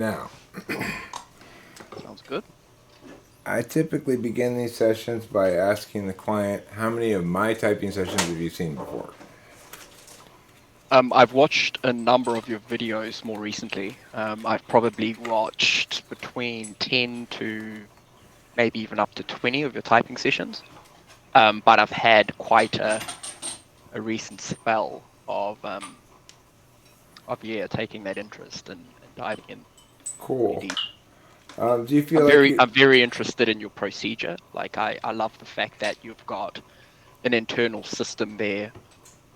Now, Sounds good. I typically begin these sessions by asking the client, how many of my typing sessions have you seen before? I've watched a number of your videos more recently. I've probably watched between 10 to maybe even up to 20 of your typing sessions. But I've had quite a recent spell of taking that interest and diving in pretty Cool. deep. Do you feel like you... I'm very interested in your procedure. Like I love the fact that you've got an internal system there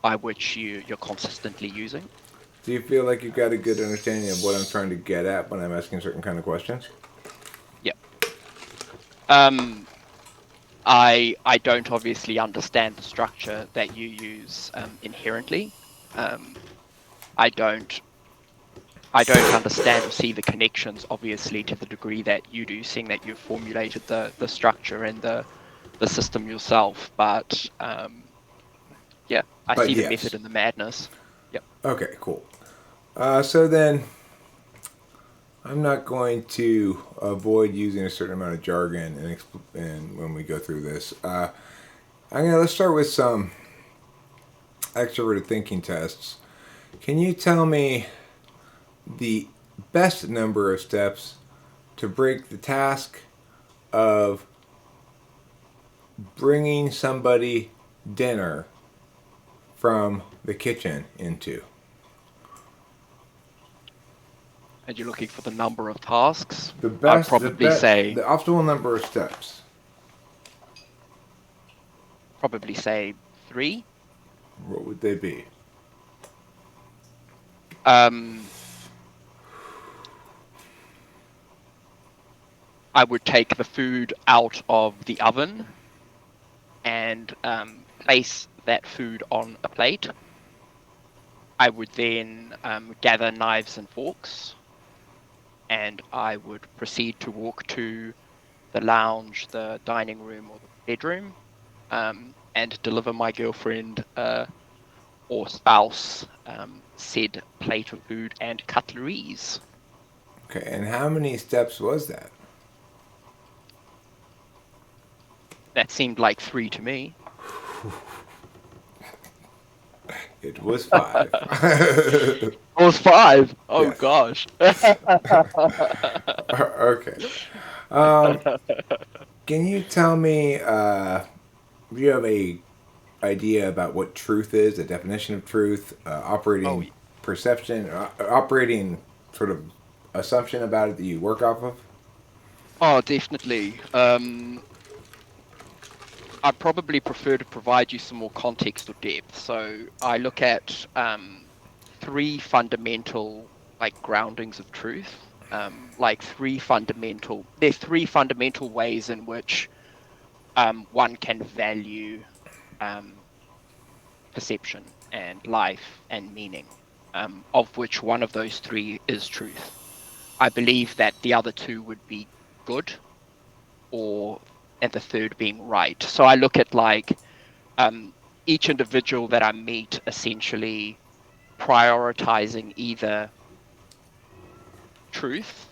by which you're consistently using. Do you feel like you've got a good understanding of what I'm trying to get at when I'm asking certain kind of questions? Yeah. Um, I don't obviously understand the structure that you use inherently. Um, I don't I don't understand or see the connections obviously to the degree that you do, seeing that you've formulated the structure and the system yourself. But yeah, I But see the method yes. and the madness. Yep. Okay, cool. So then, I'm not going to avoid using a certain amount of jargon and when we go through this. Let's start with some extroverted thinking tests. Can you tell me the best number of steps to break the task of bringing somebody dinner from the kitchen into? And you're looking for the number of tasks. The I'd best, the probably best, say the optimal number of steps. probably say three. What would they be? Um, I would take the food out of the oven and place that food on a plate. I would then gather knives and forks, and I would proceed to walk to the lounge, the dining room, or the bedroom, and deliver my girlfriend or spouse said plate of food and cutleries. Okay, and how many steps was that? That seemed like three to me. It was five. It was five. Oh Yes. gosh. Okay. Um, can you tell me? Do you have a idea about what truth is? A definition of truth? Oh, Operating perception? Operating sort of assumption about it that you work off of? oh, definitely. I probably prefer to provide you some more context or depth. So I look at three fundamental like groundings of truth. There's three fundamental ways in which one can value um, perception and life and meaning, of which one of those three is truth. I believe that the other two would be good, or and the third being right. So I look at like um, each individual that I meet essentially prioritizing either truth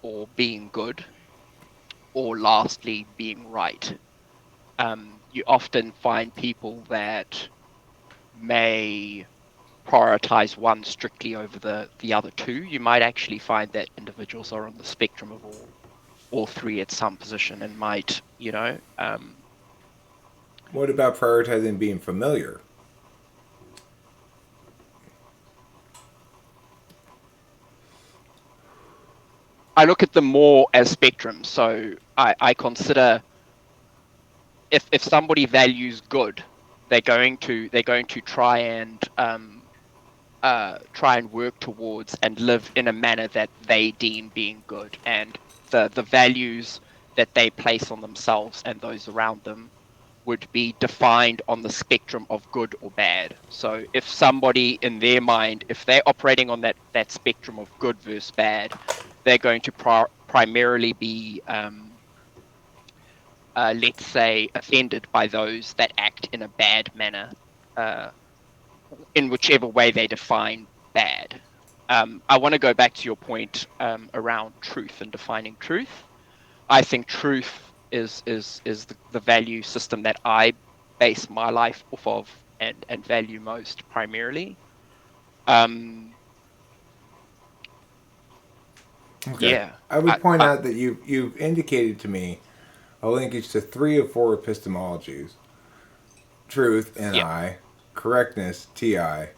or being good, or lastly being right. You often find people that may prioritize one strictly over the other two. You might actually find that individuals are on the spectrum of all three at some position and might, What about prioritizing being familiar? I look at them more as spectrums. So I consider if somebody values good, they're going to try and work towards and live in a manner that they deem being good, and the values that they place on themselves and those around them would be defined on the spectrum of good or bad. So if somebody in their mind, if they're operating on that spectrum of good versus bad, they're going to primarily be let's say offended by those that act in a bad manner, uh, in whichever way they define bad. I want to go back to your point around truth and defining truth. I think truth is the value system that I base my life off of and value most primarily. Okay. Yeah, I would point out that you've indicated to me a linkage to 3 of 4 epistemologies: truth, yeah, NI; correctness, TI;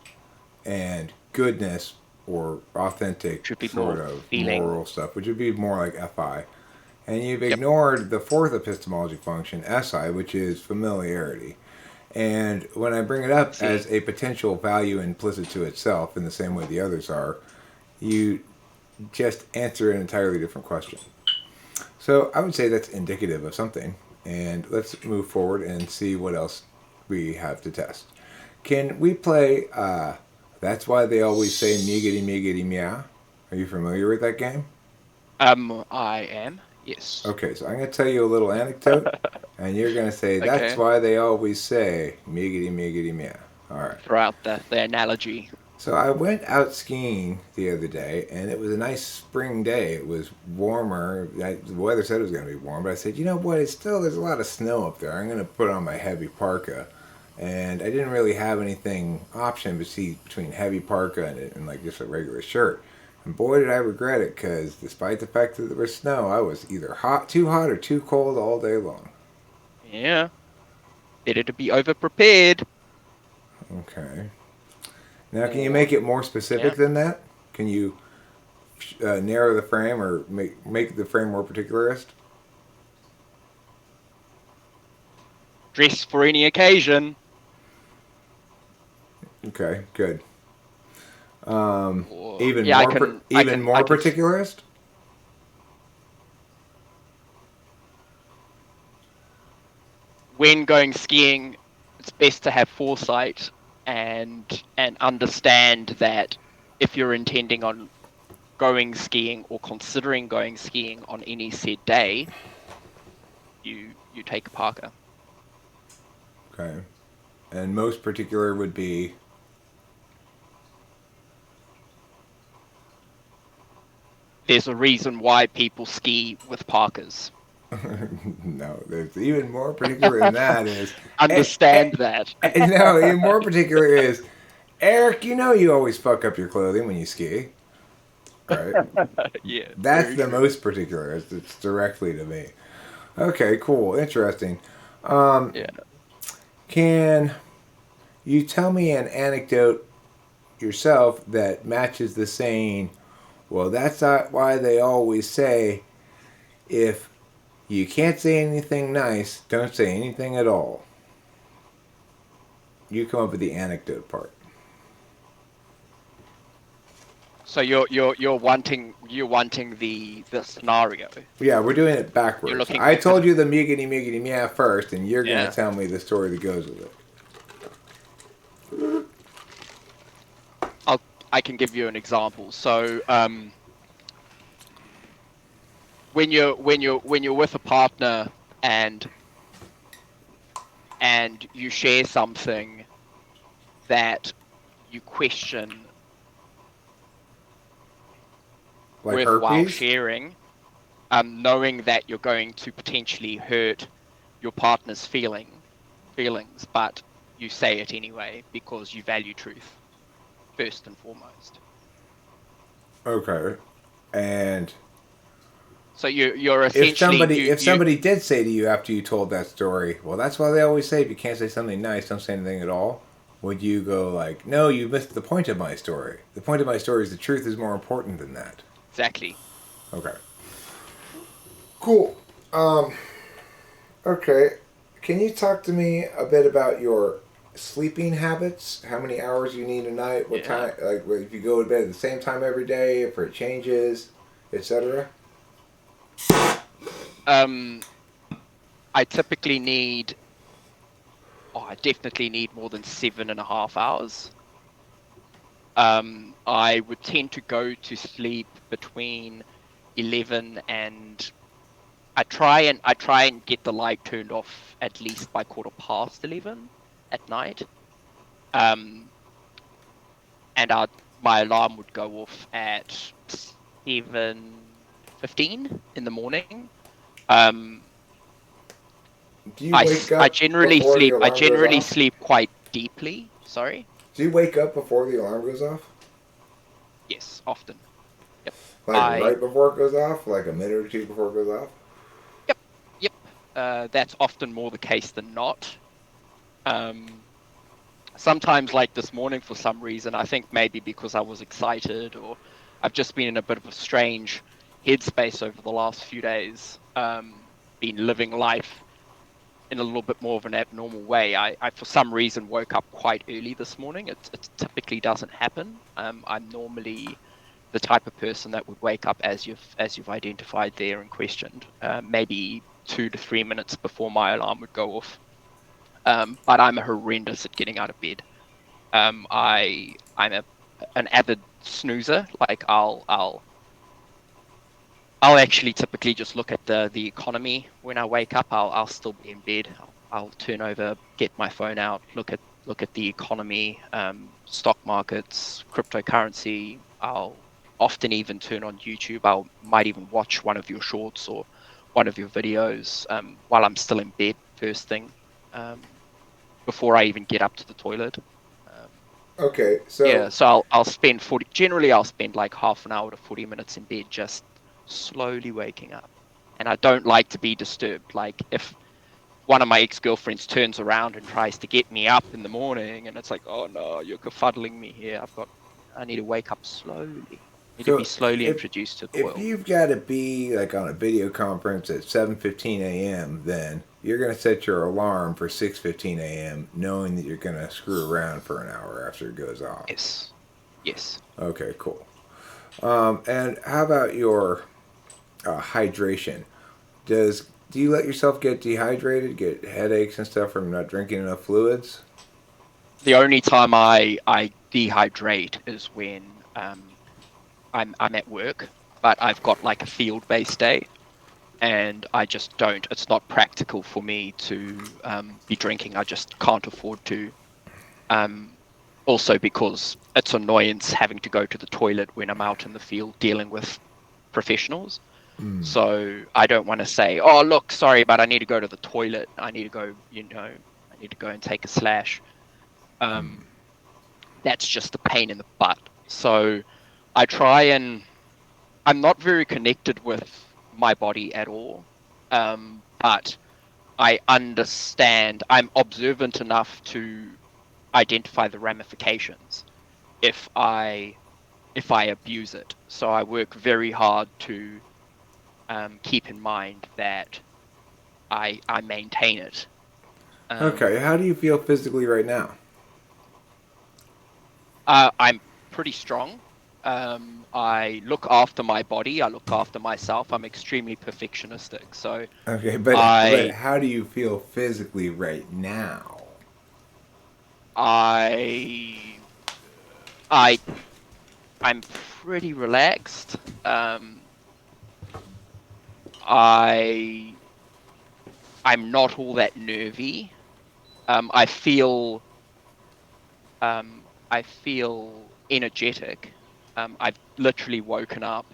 and goodness or authentic should be sort more of feeling. moral stuff, which would be more like FI. And you've Yep. ignored the 4th epistemology function, SI, which is familiarity. And when I bring it up See, as a potential value implicit to itself, in the same way the others are, you just answer an entirely different question. So I would say that's indicative of something. And let's move forward and see what else we have to test. Can we play That's Why They Always Say Meagity Meagity Meow? Are you familiar with that game? I am. Yes. Okay, so I'm going to tell you a little anecdote, and you're going to say, that's Okay. why they always say meagity meagity meow. All right. Throughout the analogy. So I went out skiing the other day, and it was a nice spring day. It was warmer. The weather said it was going to be warm, but I said, you know what? There's a lot of snow up there. I'm going to put on my heavy parka, and I didn't really have anything option between heavy parka and like just a regular shirt. And boy, did I regret it, because despite the fact that there was snow, I was either too hot, or too cold all day long. Yeah. Better to be over prepared. Okay. Now, can you Or make it more yeah. specific than that? Can you narrow the frame, or make the frame more particularist? Dress for any occasion. Okay, good. Um, Or yeah, I can. I even can. I more can. particularist. When going skiing, it's best to have foresight and understand that if you're intending on going skiing or considering going skiing on any said day, you take a parka. Okay, and most particular would be There's a reason why people ski with parkas. no. There's even more particular than that. Is eh, eh, Understand that. no, even more particular is Eric. You know you always fuck up your clothing when you ski, right? Yeah, That's very the true. most particular. It's directly to me. Okay, cool, interesting. Yeah. Can you tell me an anecdote yourself that matches the saying, well, that's not why they always say, if you can't say anything nice, don't say anything at all? You come up with the anecdote part. So you're wanting the scenario. Yeah, we're doing it You're backwards. looking I at the told you the miggity miggity meow first, and you're going to yeah. tell me the story that goes with it. I'll I can give you an example. So when you're with a partner and you share something that you question Like worthwhile herpes? sharing, knowing that you're going to potentially hurt your partner's feelings, but you say it anyway because you value truth first and foremost. Okay. And So you're if essentially somebody you if you somebody did say to you after you told that story, well, that's why they always say, if you can't say something nice, don't say anything at all. Would you go like, no, you missed the point of my story. The point of my story is the truth is more important than that. exactly. Okay. Cool. Okay. Can you talk to me a bit about your sleeping habits? How many hours you need a night? What Yeah. time? Like, if you go to bed at the same time every day, if it changes, etc. Um, I typically need. Oh, I definitely need more than 7.5 hours. I would tend to go to sleep between 11 and I try and get the light turned off at least by 11:15 at night. Um, and my alarm would go off at 7:15 in the morning. Um, Do you wake I up generally before the sleep. I alarm goes generally off? sleep quite deeply. Sorry. Do you wake up before the alarm goes off? Yes, often. Yep. Like I. right before it goes off? Like a minute or two before it goes off? Yep. Yep. That's often more the case than not. Um, Sometimes, like this morning, for some reason, I think maybe because I was excited, or I've just been in a bit of a strange headspace over the last few days. Been living life in a little bit more of an abnormal way. I for some reason woke up quite early this morning. It typically doesn't happen. I'm normally the type of person that would wake up as you've identified there and questioned, maybe 2 to 3 minutes before my alarm would go off. But I'm horrendous at getting out of bed. I'm an avid snoozer. Like I'll actually typically just look at the economy when I wake up. I'll still be in bed. I'll turn over, get my phone out, look at the economy, stock markets, cryptocurrency. I'll often even turn on YouTube. Might even watch one of your shorts or one of your videos while I'm still in bed first thing, um, before I even get up to the toilet. Um, Okay, so yeah, so I'll spend 40. Generally, I'll spend like half an hour to 40 minutes in bed, just slowly waking up. And I don't like to be disturbed. Like if one of my ex-girlfriends turns around and tries to get me up in the morning, and it's like, oh no, you're confuddling me here. I need to wake up slowly. I need to be so slowly if introduced to the if world. you've got to be like on a video conference at 7:15 a.m., then you're going to set your alarm for 6:15 a.m., knowing that you're going to screw around for an hour after it goes off. Yes, yes. Okay, cool. And how about your hydration? Do you let yourself get dehydrated, get headaches and stuff from not drinking enough fluids? The only time I dehydrate is when I'm at work, but I've got like a field-based day, and I just don't. It's not practical for me to be drinking. I just can't afford to. Um, Also because it's annoyance having to go to the toilet when I'm out in the field dealing with professionals. Mm. So I don't want to say, "Oh, look, sorry, but I need to go to the toilet. I need to go. I need to go and take a slash." Um, that's just a pain in the butt. So I try and I'm not very connected with my body at all. But I understand, I'm observant enough to identify the ramifications if I abuse it. So I work very hard to keep in mind that I maintain it. Okay, Um, how do you feel physically right now? I'm pretty strong. I look after my body. I look after myself. I'm extremely perfectionistic. So Okay, but I how do you feel physically right now? I I I'm pretty relaxed. I I'm not all that nervy. I feel I feel energetic. I've literally woken up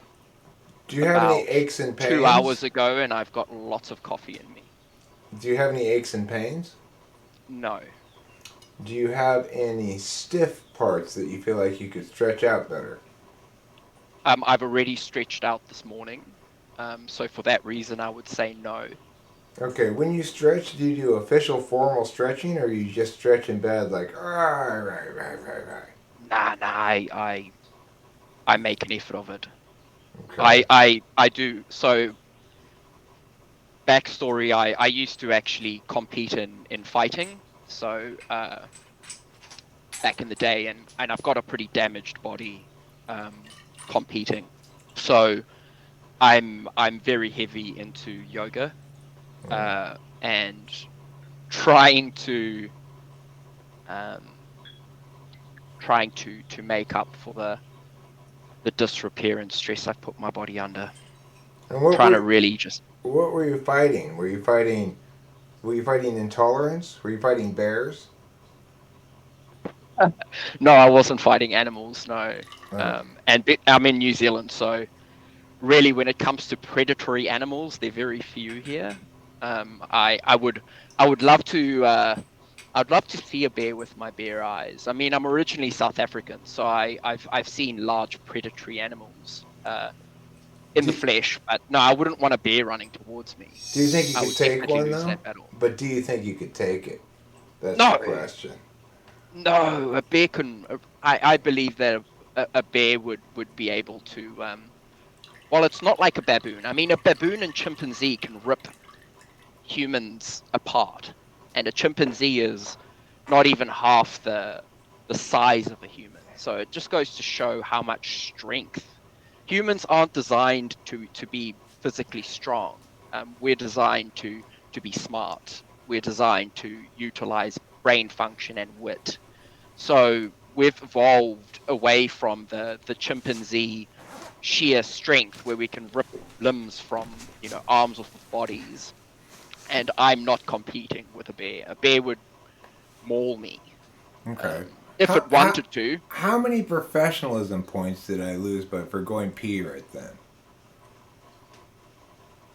Do you have any about aches and 2 hours pains? ago, and I've got lots of coffee in me. Do you have any aches and pains? No. Do you have any stiff parts that you feel like you could stretch out better? I've already stretched out this morning. So for that reason, I would say no. Okay, when you stretch, do you do official formal stretching or you just stretch in bed like, right? Nah. I make an effort of it. Okay. I do. So backstory, I used to actually compete in fighting. So back in the day, and I've got a pretty damaged body competing. So I'm very heavy into yoga, and trying to um, trying to make up for the disrepair and stress I've put my body under. And Trying to really just what were you fighting? Were you fighting intolerance? Were you fighting bears? No, I wasn't fighting animals. No, Oh. I'm in New Zealand, so really, when it comes to predatory animals, they're very few here. I would love to. I'd love to see a bear with my bare eyes. I mean, I'm originally South African, so I've seen large predatory animals in the Do, flesh, but no, I wouldn't want a bear running towards me. do you think you I could would take definitely one lose though? that battle. But do you think you could take it? That's the No, question. no, a bear can. I believe that a bear would be able to. Well, it's not like a baboon. I mean, a baboon and chimpanzee can rip humans apart, and a chimpanzee is not even half the size of a human. So it just goes to show how much strength humans aren't designed to be physically strong. We're designed to be smart. We're designed to utilize brain function and wit. So we've evolved away from the chimpanzee sheer strength where we can rip limbs from arms off of bodies, and I'm not competing with a bear. A bear would maul me Okay. if it wanted to. How many professionalism points did I lose by for going pee right then?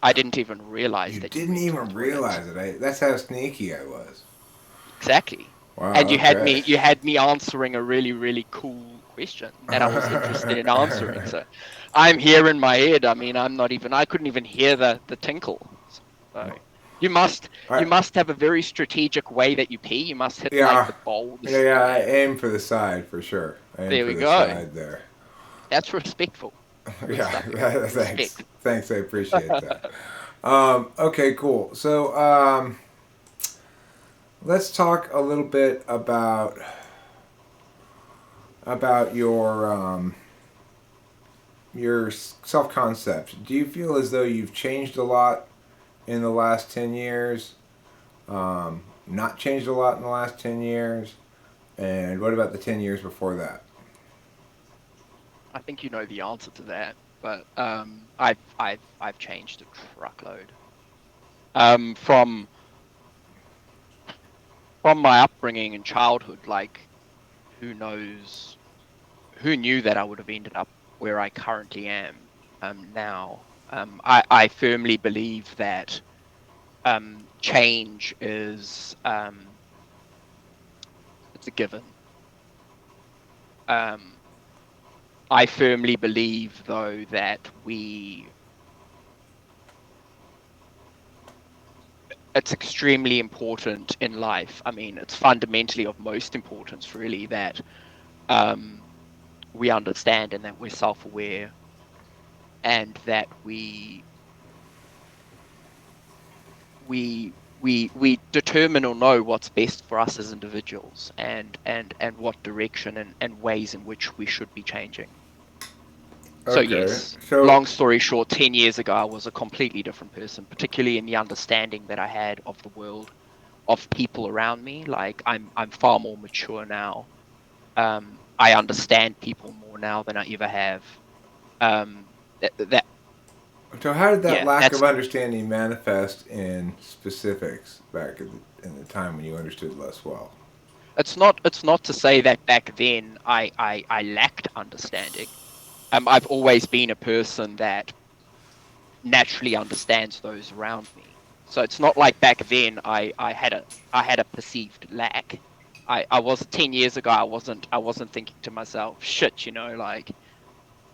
I didn't even realize You that you didn't went to the even toilet. realize it. That's how sneaky I was. Exactly. And Wow. you had Okay. me you had me answering a really, really cool question that I was interested in answering. So I'm here in my head. I mean, I couldn't even hear the tinkle. So you must I, you must have a very strategic way that you pee. You must hit like yeah, the bowl. yeah. I Yeah. aim for the side for sure. I aim There for we the go. side there. That's respectful. Good Yeah. stuff, Eric. Thanks. Respect. Thanks. I appreciate that. Okay. Cool. So let's talk a little bit about your self concept. Do you feel as though you've changed a lot in the last 10 years? Not changed a lot in the last 10 years? And what about the 10 years before that? I think you know the answer to that, but I've changed a truckload. Um, from from my upbringing and childhood, like who knows, who knew that I would have ended up where I currently am now. I firmly believe that change is it's a given. Um, I firmly believe though that it's extremely important in life. I mean, it's fundamentally of most importance, really, that um, we understand and that we're self-aware, and that we determine or know what's best for us as individuals, and what direction and ways in which we should be changing. So Okay. yes, So, long story short, 10 years ago I was a completely different person, particularly in the understanding that I had of the world, of people around me. Like I'm far more mature now. I understand people more now than I ever have. That so how did that yeah, lack that's of understanding manifest in specifics back in the time when you understood less well? it's not to say that back then I lacked understanding. I've always been a person that naturally understands those around me. So it's not like back then I had a perceived lack. I was 10 years ago. I wasn't thinking to myself, shit, like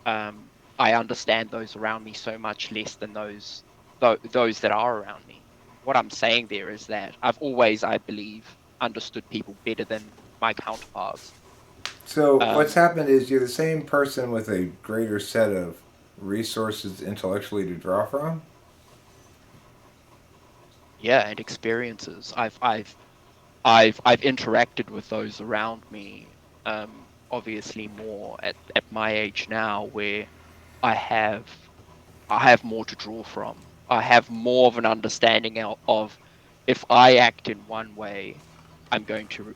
I understand those around me so much less than those that are around me. What I'm saying there is that I've always, I believe, understood people better than my counterparts. So what's Um, happened is you're the same person with a greater set of resources intellectually to draw from. yeah, and experiences. I've interacted with those around me, obviously more at my age now, where I have I have more to draw from. I have more of an understanding of if I act in one way, I'm going to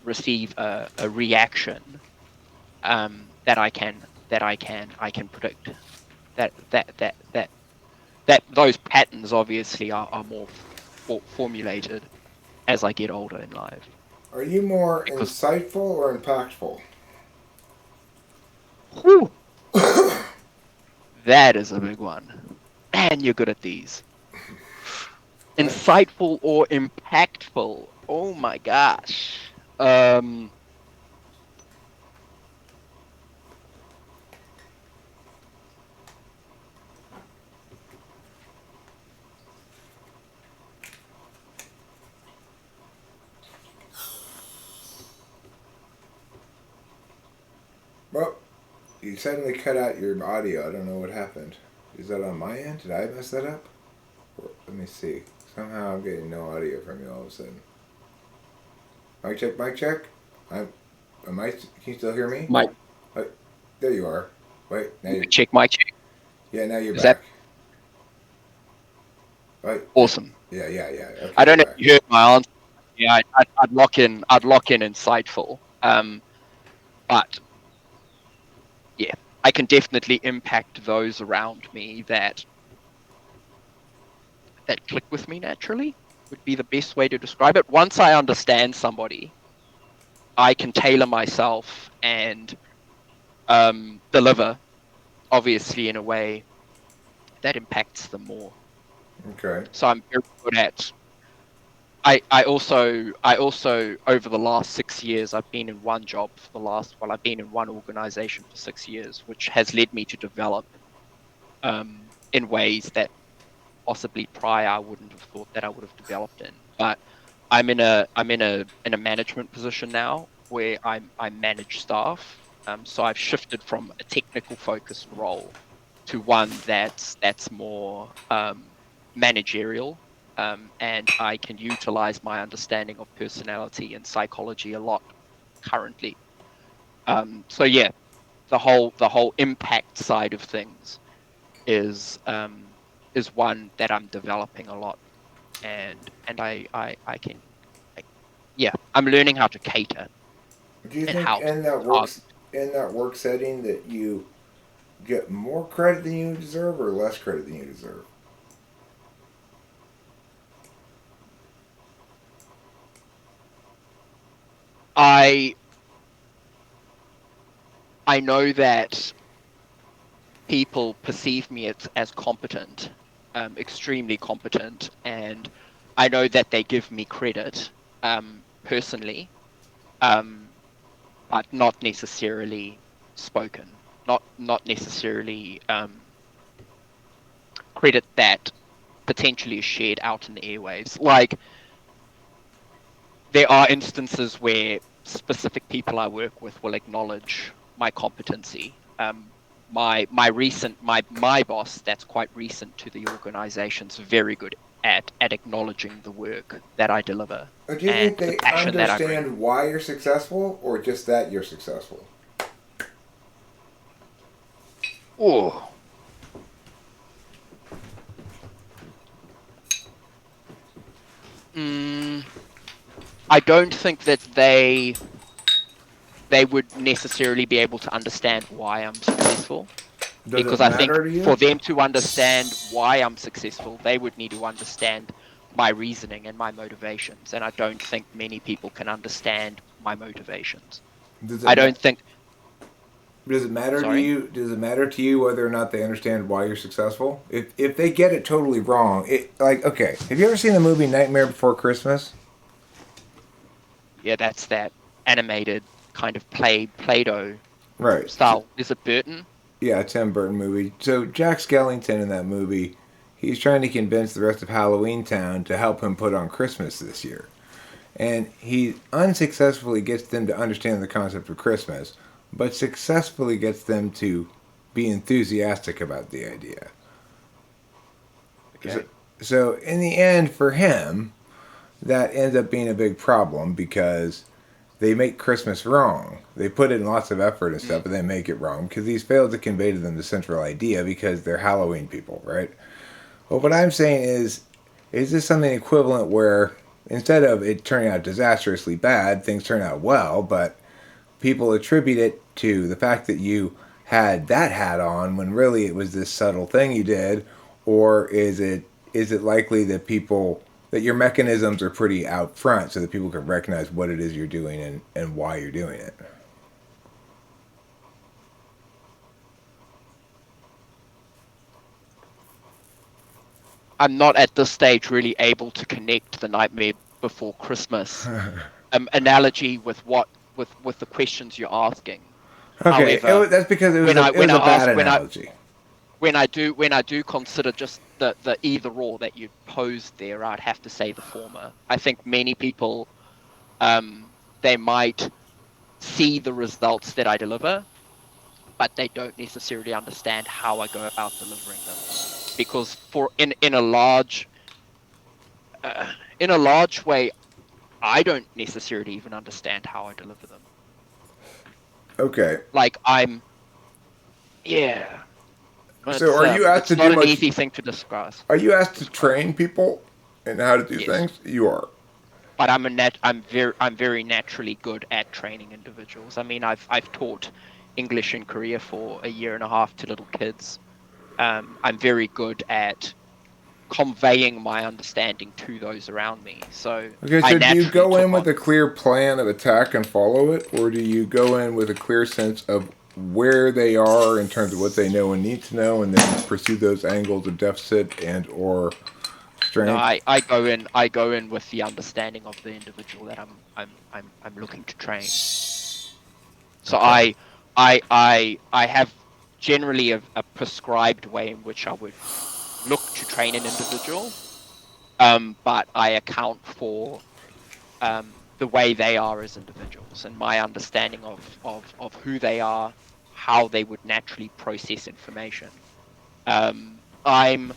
receive a reaction that I can predict. That those patterns obviously are more formulated as I get older in life. Are you more because insightful or impactful? whew, that is a big one. Man, you're good at these. Insightful or impactful? Oh my gosh. Um, Well, you suddenly cut out your audio. I don't know what happened. Is that on my end? Did I mess that up? Let me see. Somehow I'm getting no audio from you all of a sudden. Mic check, mic check. I'm. Am I? Can you still hear me? my Oh, there you are. Wait, now you. check, my check. Yeah, now you're Is that back. Wait. awesome? Yeah. Okay, I don't you're know if back. you heard my answer. Yeah, I'd lock in. I'd lock in insightful. But yeah, I can definitely impact those around me that click with me naturally. Would be the best way to describe it. Once I understand somebody, I can tailor myself and deliver, obviously, in a way that impacts them more. Okay. So I'm very good at. I also over the last 6 years I've been in one job for the last I've been in one organization for 6 years, which has led me to develop in ways that possibly prior I wouldn't have thought that I would have developed in. But I'm in a management position now where I manage staff. So I've shifted from a technical focused role to one that's more managerial. And I can utilize my understanding of personality and psychology a lot currently. So yeah, the whole impact side of things is one that I'm developing a lot, and I can, yeah, I'm learning how to cater Do you and think how to in that target. work setting that you get more credit than you deserve or less credit than you deserve? I I know that people perceive me as competent, extremely competent, and I know that they give me credit personally, um, but not necessarily spoken, not necessarily credit that potentially is shared out in the airwaves. Like there are instances where specific people I work with will acknowledge my competency. My boss that's quite recent to the organization's very good at acknowledging the work that I deliver Or do you think and the they passion that I bring. understand why you're successful or just that you're successful? Oh, mm, I don't think that they would necessarily be able to understand why I'm successful. Does it Because I think matter to for you? them to understand why I'm successful, they would need to understand my reasoning and my motivations. And I don't think many people can understand my motivations. Does it I ma- don't think, Does it matter to sorry? you? Does it matter to you whether or not they understand why you're successful? If they get it totally wrong, it like okay. Have you ever seen the movie Nightmare Before Christmas? Yeah, that's that animated kind of Play-Doh Right. style. Is it Burton? Yeah, Tim Burton movie. So Jack Skellington in that movie, he's trying to convince the rest of Halloween Town to help him put on Christmas this year. And he unsuccessfully gets them to understand the concept of Christmas, but successfully gets them to be enthusiastic about the idea. So, Okay. so in the end, for him, that ends up being a big problem because they make Christmas wrong. They put in lots of effort and stuff, Mm, but they make it wrong because he's failed to convey to them the central idea because they're Halloween people, right? Well, what I'm saying is this something equivalent where instead of it turning out disastrously bad, things turn out well, but people attribute it to the fact that you had that hat on when really it was this subtle thing you did, or is it likely that people that your mechanisms are pretty out front so that people can recognize what it is you're doing and why you're doing it. I'm not at this stage really able to connect the Nightmare Before Christmas analogy with the questions you're asking. Okay, However, that's because it was when it I was a bad ask analogy. when I do consider just the either or that you posed there, I'd have to say the former. I think many people they might see the results that I deliver, but they don't necessarily understand how I go about delivering them. Because in a large way, I don't necessarily even understand how I deliver them. Okay. Like yeah. So are you asked It's to do not an much? easy thing to describe. Are you asked to train people in how to do Yes, things? You are. but I'm very naturally good at training individuals. I mean, I've taught English in Korea for a year and a half to little kids. I'm very good at conveying my understanding to those around me. So Okay, I so do you naturally go in took with on a this. clear plan of attack and follow it, or do you go in with a clear sense of where they are in terms of what they know and need to know, and then pursue those angles of deficit and or No, strength? I go in with the understanding of the individual that I'm looking to train. So Okay. I have generally a prescribed way in which I would look to train an individual, but I account for the way they are as individuals and my understanding of who they are, how they would naturally process information. Um, I'm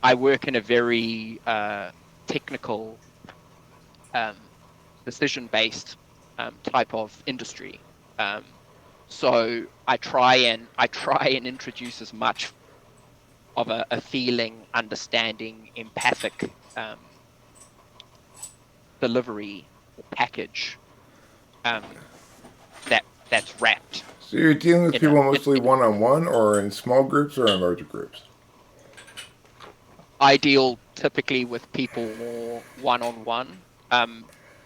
I work in a very technical, um, decision-based type of industry. So I try and introduce as much of a feeling, understanding, empathic delivery or package that's wrapped So you're dealing with in a people mostly one on one, or in small groups, or in larger groups. I deal typically with people more one-on-one,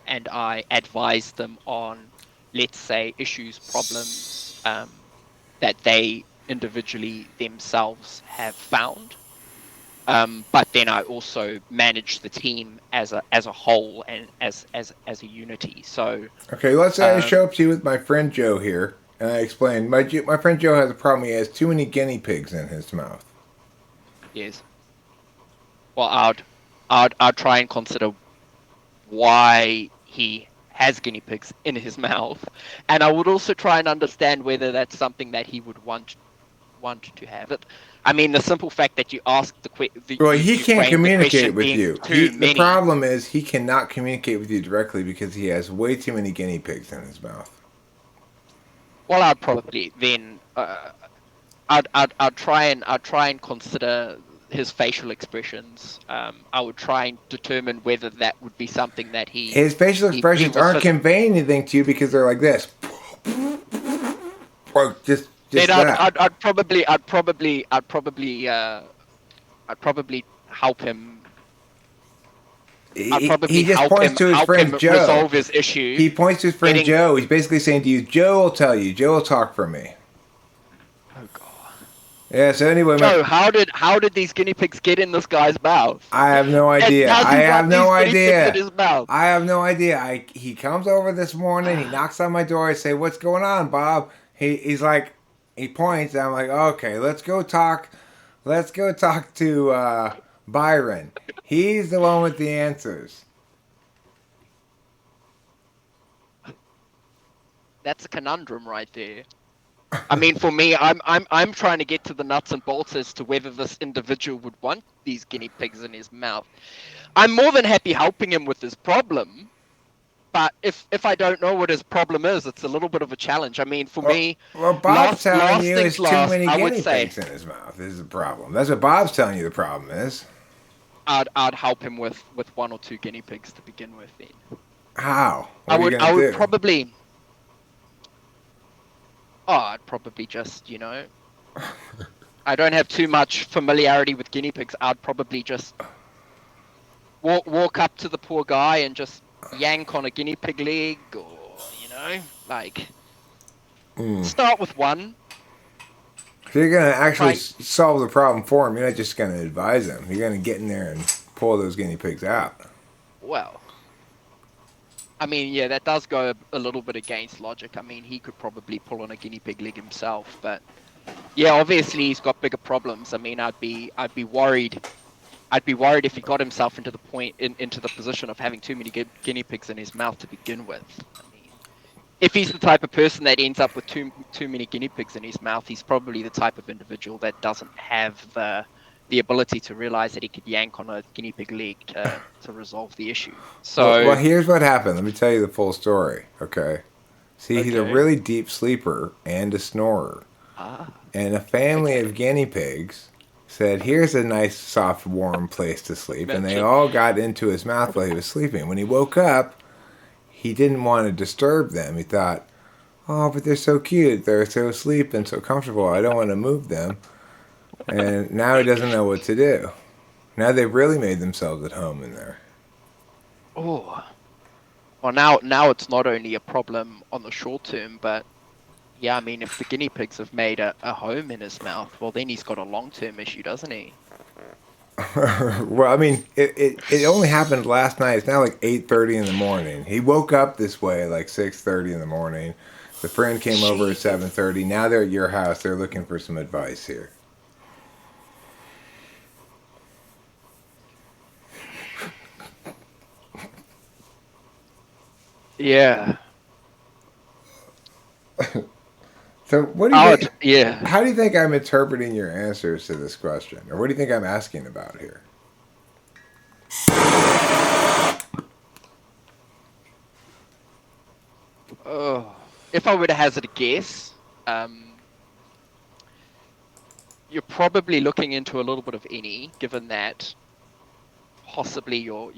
and I advise them on, let's say, issues, problems that they individually themselves have found. But then I also manage the team as a whole and as a unity. So Okay, let's say I show um, up to you with my friend Joe here, and I explain my friend Joe has a problem. He has too many guinea pigs in his mouth. yes, well, I'd try and consider why he has guinea pigs in his mouth, and I would also try and understand whether that's something that he would want to have it. I mean, the simple fact that you ask Well, he you can't frame the communicate question with being you. too The many. problem is he cannot communicate with you directly because he has way too many guinea pigs in his mouth. Well, I'd probably then I'd try and consider his facial expressions. I would try and determine whether that would be something that His facial he expressions was aren't conveying anything to you because they're like this, or then just that. I'd probably help him. I'd He probably just points to his help friend him Joe. resolve his issue. He points to his friend Getting Joe. He's basically saying to you, Joe will tell you. Joe will talk for me. Oh god, Yeah. So anyway, Joe, how did these guinea pigs get in this guy's mouth? I have no And idea. does I he have want these no guinea pigs in idea. his mouth? I have no idea. He comes over this morning. He knocks on my door. I say, "What's going on, Bob?" He's like, he points. And I'm like, "Okay, let's go talk. Let's go talk to Byron. He's the one with the answers." That's a conundrum right there. I mean, for me, I'm trying to get to the nuts and bolts as to whether this individual would want these guinea pigs in his mouth. I'm more than happy helping him with his problem, but if I don't know what his problem is, it's a little bit of a challenge. I mean, for Well, me, well, Bob's telling last you things it's too last, many I would guinea say pigs in his mouth. Is the problem? That's what Bob's telling you. The problem is I'd help him with one or two guinea pigs to begin with. Then how? What are you I gonna would do? probably I'd probably just I don't have too much familiarity with guinea pigs. I'd probably just walk up to the poor guy and just yank on a guinea pig leg, or like start with one. So you're going to actually Try. solve the problem for him. You're not just going to advise him. You're going to get in there and pull those guinea pigs out. Well, I mean, yeah, that does go a little bit against logic. I mean, he could probably pull on a guinea pig leg himself, but yeah, obviously he's got bigger problems. I mean, I'd be worried. I'd be worried if he got himself into the position of having too many guinea pigs in his mouth to begin with. I mean, if he's the type of person that ends up with too many guinea pigs in his mouth, he's probably the type of individual that doesn't have the ability to realize that he could yank on a guinea pig leg to resolve the issue. So, Well, here's what happened. Let me tell you the full story, okay? See, he's a okay. really deep sleeper and a snorer. And a family Okay. of guinea pigs said, here's a nice, soft, warm place to sleep. And they Imagine. all got into his mouth while he was sleeping. When he woke up, he didn't want to disturb them. He thought, oh, but they're so cute. They're so asleep and so comfortable. I don't want to move them. And now he doesn't know what to do. Now they've really made themselves at home in there. Oh, well, now it's not only a problem on the short term, but yeah, I mean, if the guinea pigs have made a home in his mouth, well, then he's got a long-term issue, doesn't he? Well, I mean, it only happened last night. It's now like 8:30 in the morning. He woke up this way like 6:30 in the morning. The friend came over at 7:30. Now they're at your house. They're looking for some advice here. Yeah. So, what do you think? Yeah. How do you think I'm interpreting your answers to this question, or what do you think I'm asking about here? Oh, if I were to hazard a guess, you're probably looking into a little bit of any, given that possibly you're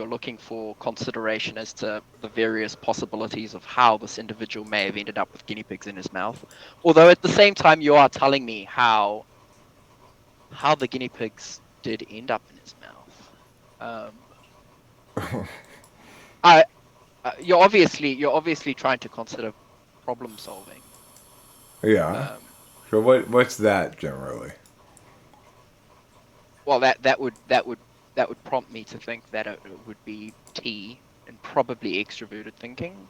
looking for consideration as to the various possibilities of how this individual may have ended up with guinea pigs in his mouth. Although at the same time you are telling me how the guinea pigs did end up in his mouth. I you're obviously trying to consider problem solving. Yeah. So what's that generally? Well, that would prompt me to think that it would be T and probably extroverted thinking,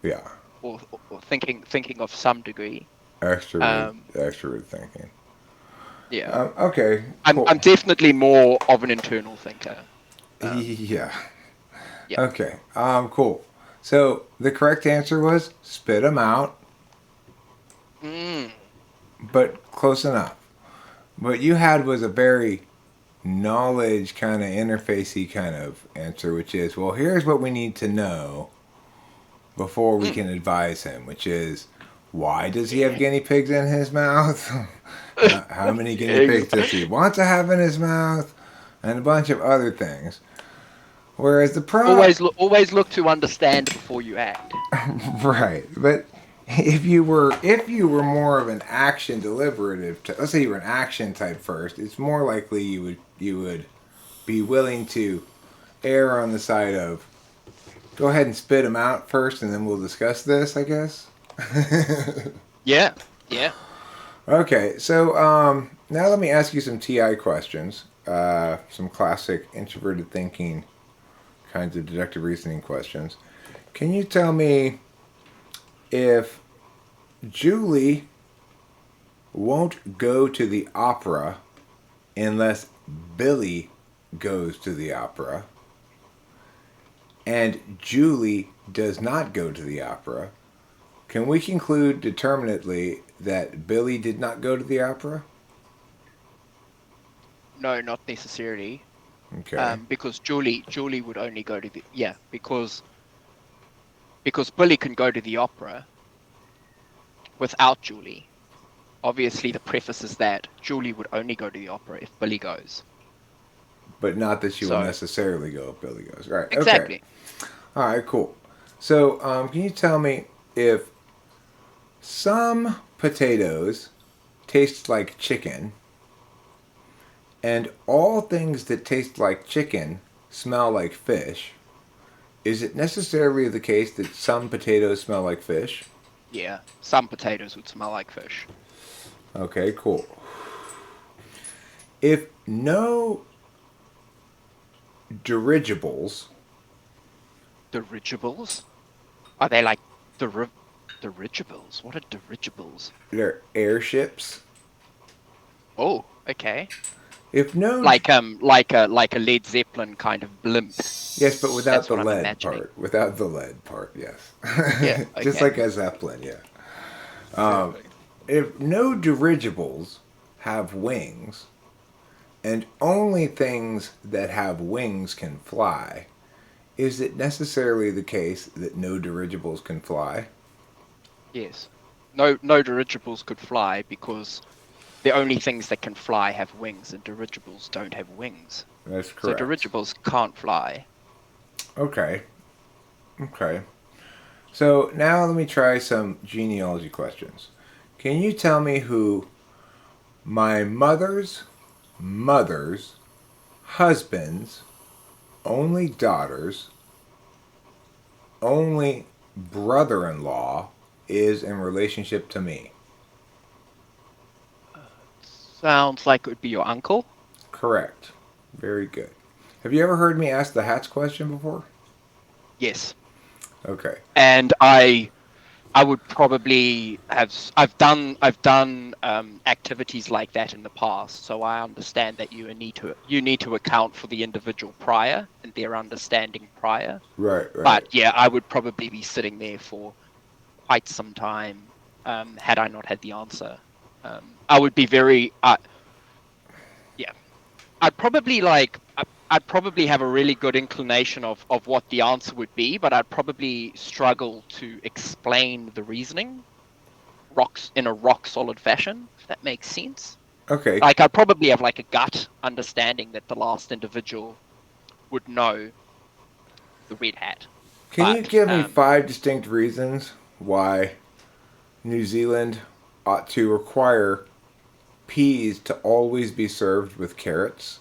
Yeah. or thinking of some degree. Extrovert thinking. Yeah, Okay. I'm Cool. I'm definitely more of an internal thinker. Yeah. Yeah. Okay. Cool. So the correct answer was spit them out, Mm. but close enough. What you had was a very knowledge kind of interfacey kind of answer, which is, well, here's what we need to know before we can advise him, which is, why does he have guinea pigs in his mouth? How many guinea pigs does he want to have in his mouth? And a bunch of other things. Whereas the Always look to understand before you act. right, but if you were more of an action deliberative, let's say you were an action type first, it's more likely you would be willing to err on the side of go ahead and spit them out first, and then we'll discuss this, I guess. Yeah. Yeah. Okay, so now let me ask you some TI questions, some classic introverted thinking kinds of deductive reasoning questions. Can you tell me if Julie won't go to the opera unless Billy goes to the opera, and Julie does not go to the opera, can we conclude determinately that Billy did not go to the opera? No, not necessarily. Okay. Because Julie would only go to because Billy can go to the opera without Julie. Obviously, the preface is that Julie would only go to the opera if Billy goes. But not that she will So necessarily go if Billy goes. Right. Okay. exactly. All right. Cool. So, can you tell me if some potatoes taste like chicken, and all things that taste like chicken smell like fish, is it necessarily the case that some potatoes smell like fish? Yeah, some potatoes would smell like fish. Okay, cool. If no dirigibles, Dirigibles? Are they like dirigibles? What are dirigibles? they're airships. Oh, okay. If no, Like a Led Zeppelin kind of blimp. yes, but without That's the what I'm lead imagining. part. Without the lead part, yes. Yeah, Just okay. like a Zeppelin, yeah. Perfect. If no dirigibles have wings, and only things that have wings can fly, is it necessarily the case that no dirigibles can fly? Yes. No dirigibles could fly because the only things that can fly have wings, and dirigibles don't have wings. That's So correct. dirigibles can't fly. Okay. Okay. So now let me try some genealogy questions. Can you tell me who my mother's husband's only daughter's only brother-in-law is in relationship to me? Sounds like it would be your uncle. Correct. Very good. Have you ever heard me ask the hats question before? Yes. Okay. And I would probably I've done activities like that in the past, so I understand that you need to account for the individual prior and their understanding prior. Right, right. But yeah, I would probably be sitting there for quite some time had I not had the answer. I would be very yeah. I'd probably have a really good inclination of what the answer would be, but I'd probably struggle to explain the reasoning rocks in a rock solid fashion, if that makes sense. Okay. Like I'd probably have like a gut understanding that the last individual would know the red hat. Can you But give me 5 distinct reasons why New Zealand ought to require peas to always be served with carrots?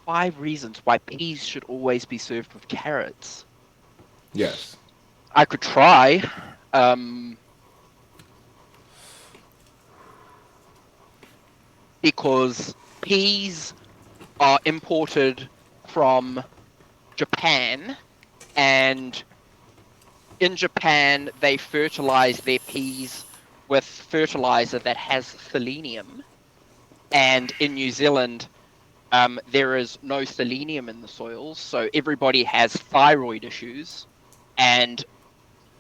5 reasons why peas should always be served with carrots. Yes. I could try. Um, because peas are imported from Japan, and in Japan they fertilize their peas with fertilizer that has selenium, and in New Zealand there is no selenium in the soils, so everybody has thyroid issues, and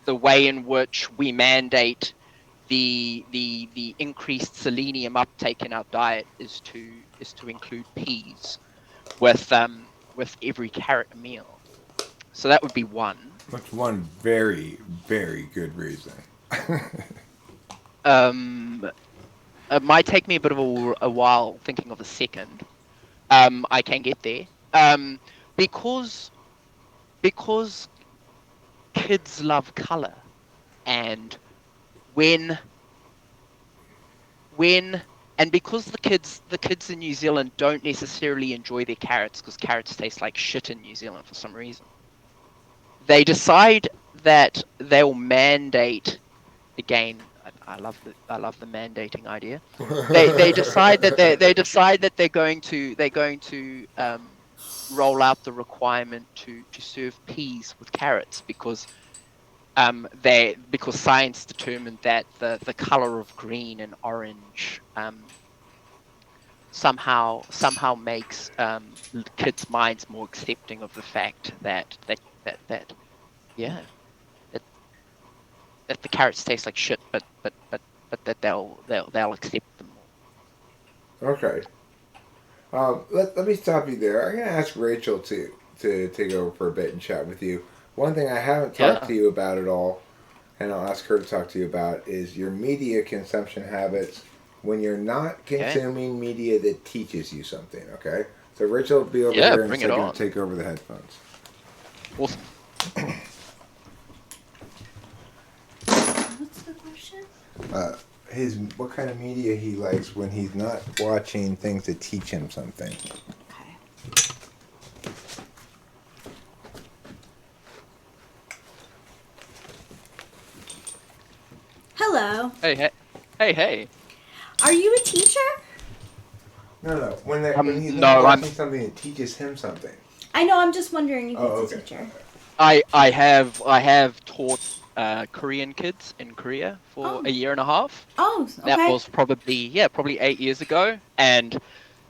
the way in which we mandate the increased selenium uptake in our diet is to include peas with every carrot meal. So that would be one. That's one very, very good reason. Um, it might take me a bit of a while thinking of a second. I can get there. Um, because because kids love color, and when when and because the kids in New Zealand don't necessarily enjoy their carrots because carrots taste like shit in New Zealand for some reason. They decide that they'll mandate again. I love the mandating idea. They decide that they're going to roll out the requirement to serve peas with carrots because science determined that the color of green and orange somehow makes kids' minds more accepting of the fact that yeah that, that the carrots taste like shit, but that they'll accept them more. Okay. Let me stop you there. I'm going to ask Rachel to take over for a bit and chat with you. One thing I haven't talked Yeah. to you about at all, and I'll ask her to talk to you about, is your media consumption habits when you're not Okay. consuming media that teaches you something, okay? So Rachel will be over Yeah. here in a Bring it second to on. take over the headphones. Awesome. What's the question? what kind of media he likes when he's not watching things to teach him something. Okay. Hello. Hey. Are you a teacher? No. When he's No, not watching something, it teaches him something. I know. I'm just wondering if it's a Okay. teacher. I have taught Korean kids in Korea for Oh. a year and a half. Oh, okay. That was probably 8 years ago. And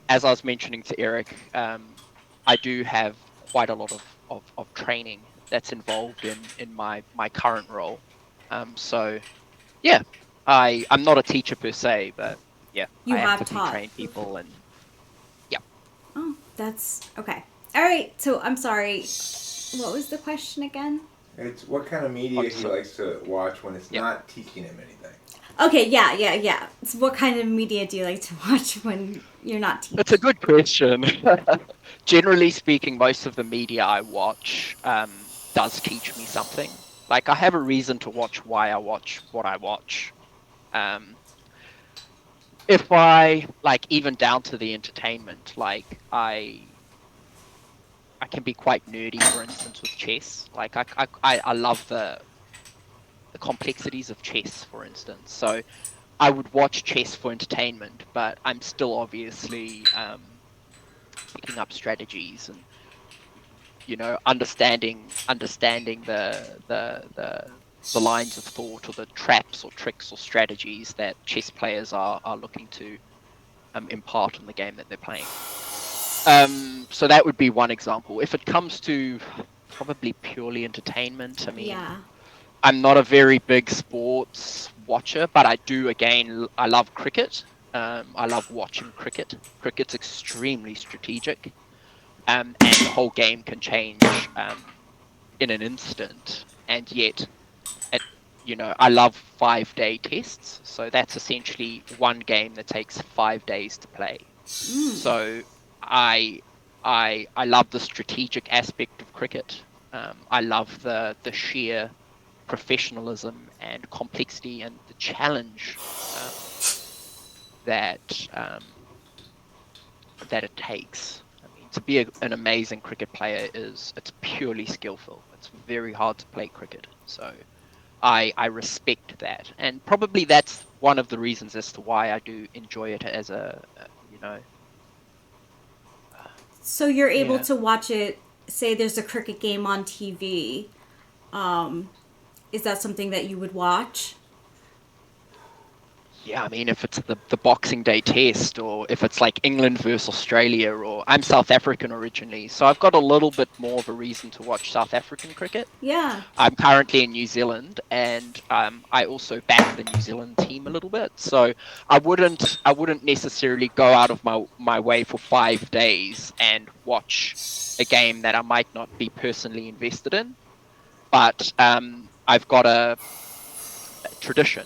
as I was mentioning to Eric, I do have quite a lot of training that's involved in my current role. So yeah, I'm not a teacher per se, but yeah, You I have actively taught. train people and yeah. Oh, that's okay. All right. So I'm sorry. What was the question again? It's what kind of media he likes to watch when it's Yep. not teaching him anything. Okay. Yeah. So what kind of media do you like to watch when you're not teaching? That's a good question. Generally speaking, most of the media I watch does teach me something. Like I have a reason to watch why I watch what I watch. If I like even down to the entertainment, like I can be quite nerdy, for instance, with chess. Like I love the complexities of chess, for instance. So I would watch chess for entertainment, but I'm still obviously picking up strategies and understanding the lines of thought or the traps or tricks or strategies that chess players are looking to impart on the game that they're playing. So that would be one example. If it comes to probably purely entertainment, I mean, Yeah. I'm not a very big sports watcher, but I love cricket. I love watching cricket. Cricket's extremely strategic, and the whole game can change in an instant. And yet, I love 5-day tests. So that's essentially one game that takes 5 days to play. So I love the strategic aspect of cricket. I love the sheer professionalism and complexity and the challenge that it takes. I mean, to be an amazing cricket player it's purely skillful. It's very hard to play cricket. So I respect that, and probably that's one of the reasons as to why I do enjoy it as So you're able Yeah. to watch it. Say there's a cricket game on TV. Is that something that you would watch? Yeah, I mean, if it's the Boxing Day test, or if it's like England versus Australia, or I'm South African originally, so I've got a little bit more of a reason to watch South African cricket. Yeah. I'm currently in New Zealand, and I also back the New Zealand team a little bit. So I wouldn't necessarily go out of my way for 5 days and watch a game that I might not be personally invested in. But I've got a tradition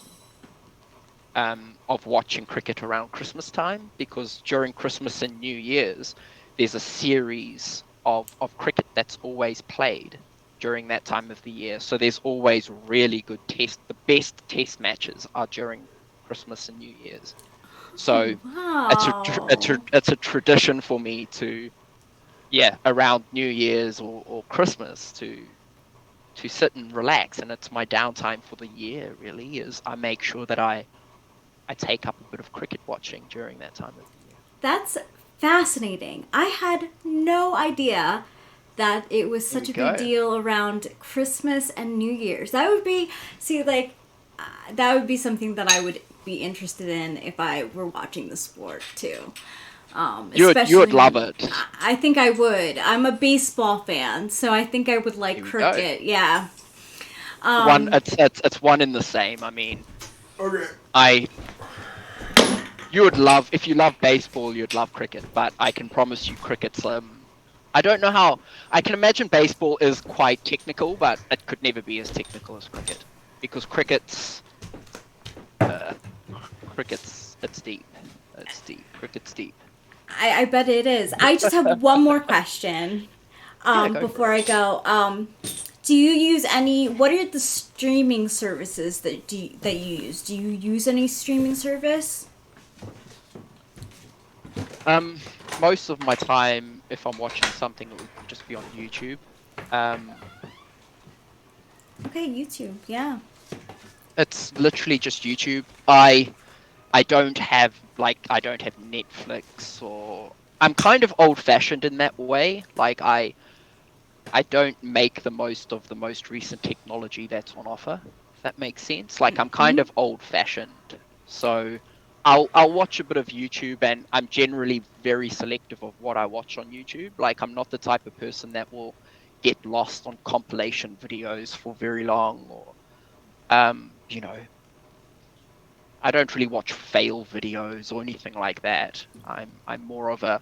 of watching cricket around Christmas time, because during Christmas and New Year's, there's a series of cricket that's always played during that time of the year. So there's always really good the best test matches are during Christmas and New Year's. So Wow. it's a tradition for me to, around New Year's or Christmas to sit and relax. And it's my downtime for the year, really, is I make sure that I take up a bit of cricket watching during that time of the year. That's fascinating. I had no idea that it was There such we a big go. deal around Christmas and New Year's. That would be, see, like, that would be something that I would be interested in if I were watching the sport too. You would love Especially, it. I think I would. I'm a baseball fan, so I think I would like Here we go. cricket. Yeah. It's one in the same. I mean, Okay. you would love, if you love baseball, you'd love cricket. But I can promise you, cricket's I don't know how. I can imagine baseball is quite technical, but it could never be as technical as cricket, because uh, it's deep. It's deep. Cricket's deep. I bet it is. I just have one more question Yeah, go for before I go. Do you use any? What are the streaming services that you use? Do you use any streaming service? Most of my time, if I'm watching something, it would just be on YouTube. Okay, YouTube. Yeah. It's literally just YouTube. I don't have Netflix, or I'm kind of old-fashioned in that way. Like I don't make the most of the most recent technology that's on offer, if that makes sense. Like I'm kind of old-fashioned. So I'll watch a bit of YouTube, and I'm generally very selective of what I watch on YouTube. Like I'm not the type of person that will get lost on compilation videos for very long, or you know, I don't really watch fail videos or anything like that. I'm more of a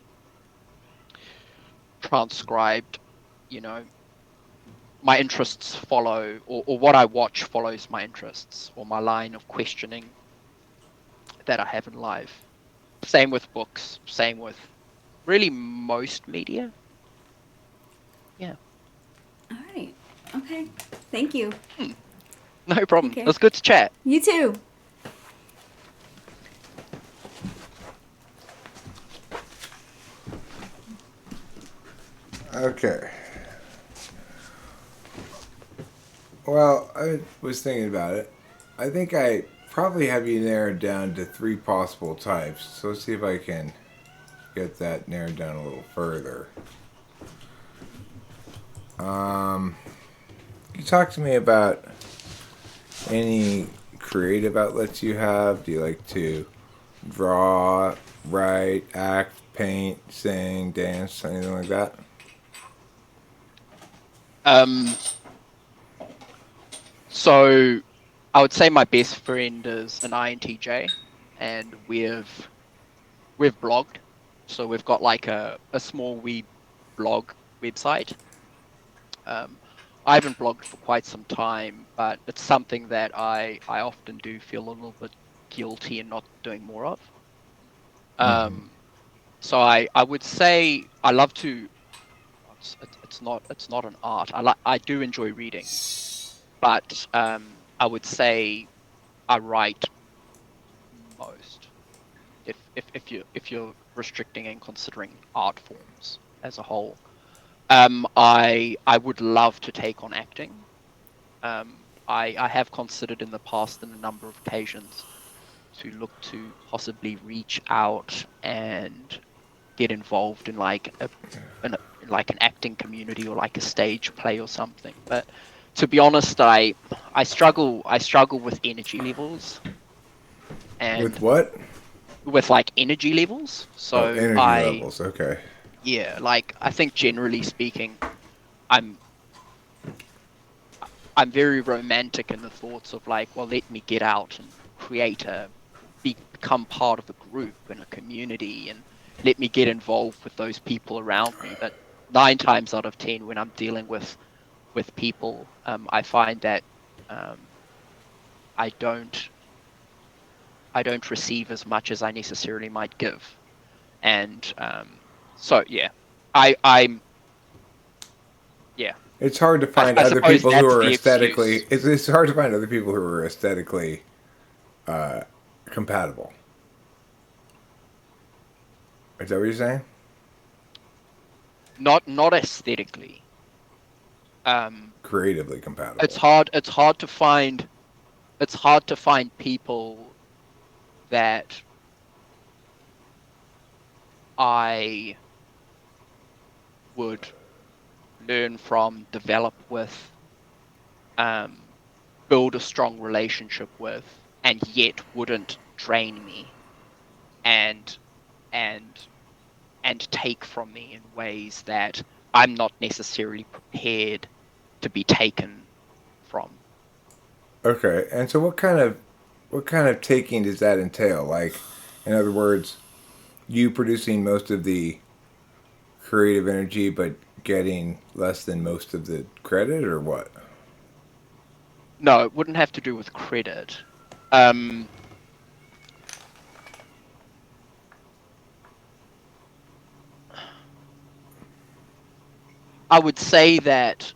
transcribed, you know, my interests follow, or what I watch follows my interests or my line of questioning that I have in life. Same with books, same with really most media. Yeah. All right. Okay. Thank you. No problem. Okay. It was good to chat. You too. Okay. Well, I was thinking about it. I think I probably have you narrowed down to 3 possible types. So let's see if I can get that narrowed down a little further. Can you talk to me about any creative outlets you have? Do you like to draw, write, act, paint, sing, dance, anything like that? So I would say my best friend is an INTJ, and we've blogged. So we've got like a small wee blog website. I haven't blogged for quite some time, but it's something that I often do feel a little bit guilty in not doing more of. So I would say I love to. It's not an art. I do enjoy reading, but I would say I write most. If you're restricting and considering art forms as a whole. I would love to take on acting. I have considered in the past, in a number of occasions, to look to possibly reach out and get involved in like an acting community, or like a stage play or something. But to be honest, I struggle with energy levels, With and what? with like energy levels. Oh, So energy levels. Okay. yeah, like I think generally speaking, I'm I'm very romantic in the thoughts of like, well, let me get out and become part of a group and a community, and let me get involved with those people around me. But 9 times out of 10, when I'm dealing with people, I find that um, I don't I don't receive as much as I necessarily might give, and so yeah, I'm yeah. It's hard to find I other suppose people who that's are the excuse. aesthetically. It's hard to find other people who are aesthetically compatible. Is that what you're saying? Not aesthetically. Creatively It's compatible. hard. It's hard to find. It's hard to find people that I would learn from, develop with, um, build a strong relationship with, and yet wouldn't drain me and and and take from me in ways that I'm not necessarily prepared to be taken from. Okay, and so what kind of taking does that entail? Like, in other words, you producing most of the creative energy, but getting less than most of the credit, or what? No, it wouldn't have to do with credit. Um, I would say that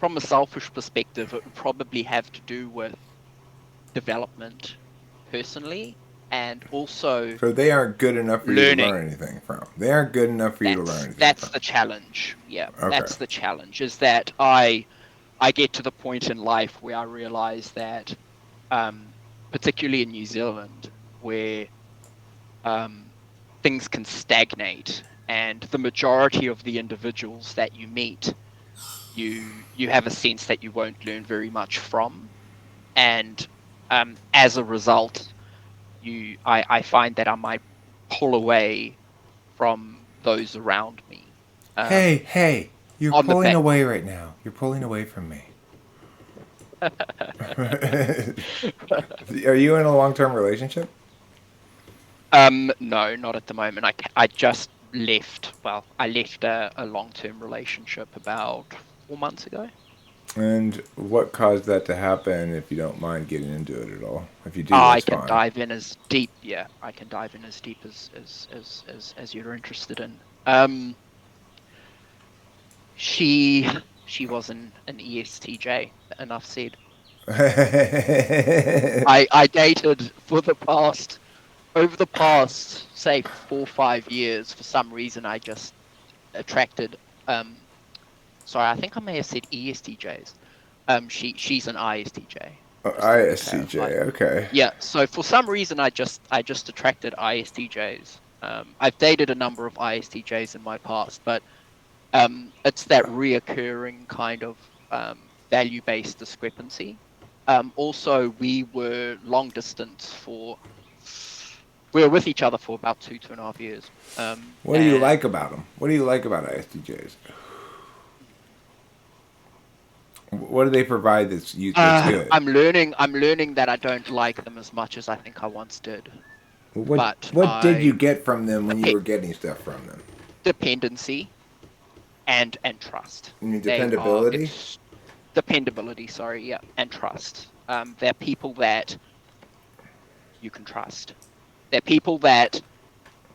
from a selfish perspective, it would probably have to do with development personally, and also So they aren't good enough for you to learning. learn anything from. They aren't good enough for you to learn anything That's from. the challenge. Yeah, Okay. that's the challenge. Is that I get to the point in life where I realize that, particularly in New Zealand, where things can stagnate, and the majority of the individuals that you meet, you have a sense that you won't learn very much from, and as a result, I find that I might pull away from those around me. Hey, you're On the pulling back. away right now. You're pulling away from me. Are you in a long-term relationship? No, not at the moment. I just left. Well, I left a long-term relationship about 4 months ago. And what caused that to happen, if you don't mind getting into it at all? If you do, I that's can fine. dive in as deep. Yeah, I can dive in as deep as you're interested in. She was an ESTJ. Enough said. I dated for the past over the past, say, 4 or 5 years. For some reason, I just attracted. Sorry, I think I may have said ESTJs. She's an ISTJ. Just to ISTJ, clarify. okay. Yeah. So for some reason, I just attracted ISTJs. I've dated a number of ISTJs in my past, but it's that reoccurring kind of value-based discrepancy. Also, we were long distance for. We were with each other for about 2.5 years. What do you like about them? What do you like about ISTJs? What do they provide that's good? I'm learning that I don't like them as much as I think I once did. What But did you get from them when you were getting stuff from them? dependency and trust. You mean They are dependability? dependability. Sorry, yeah, and trust. They're people that you can trust. They're people that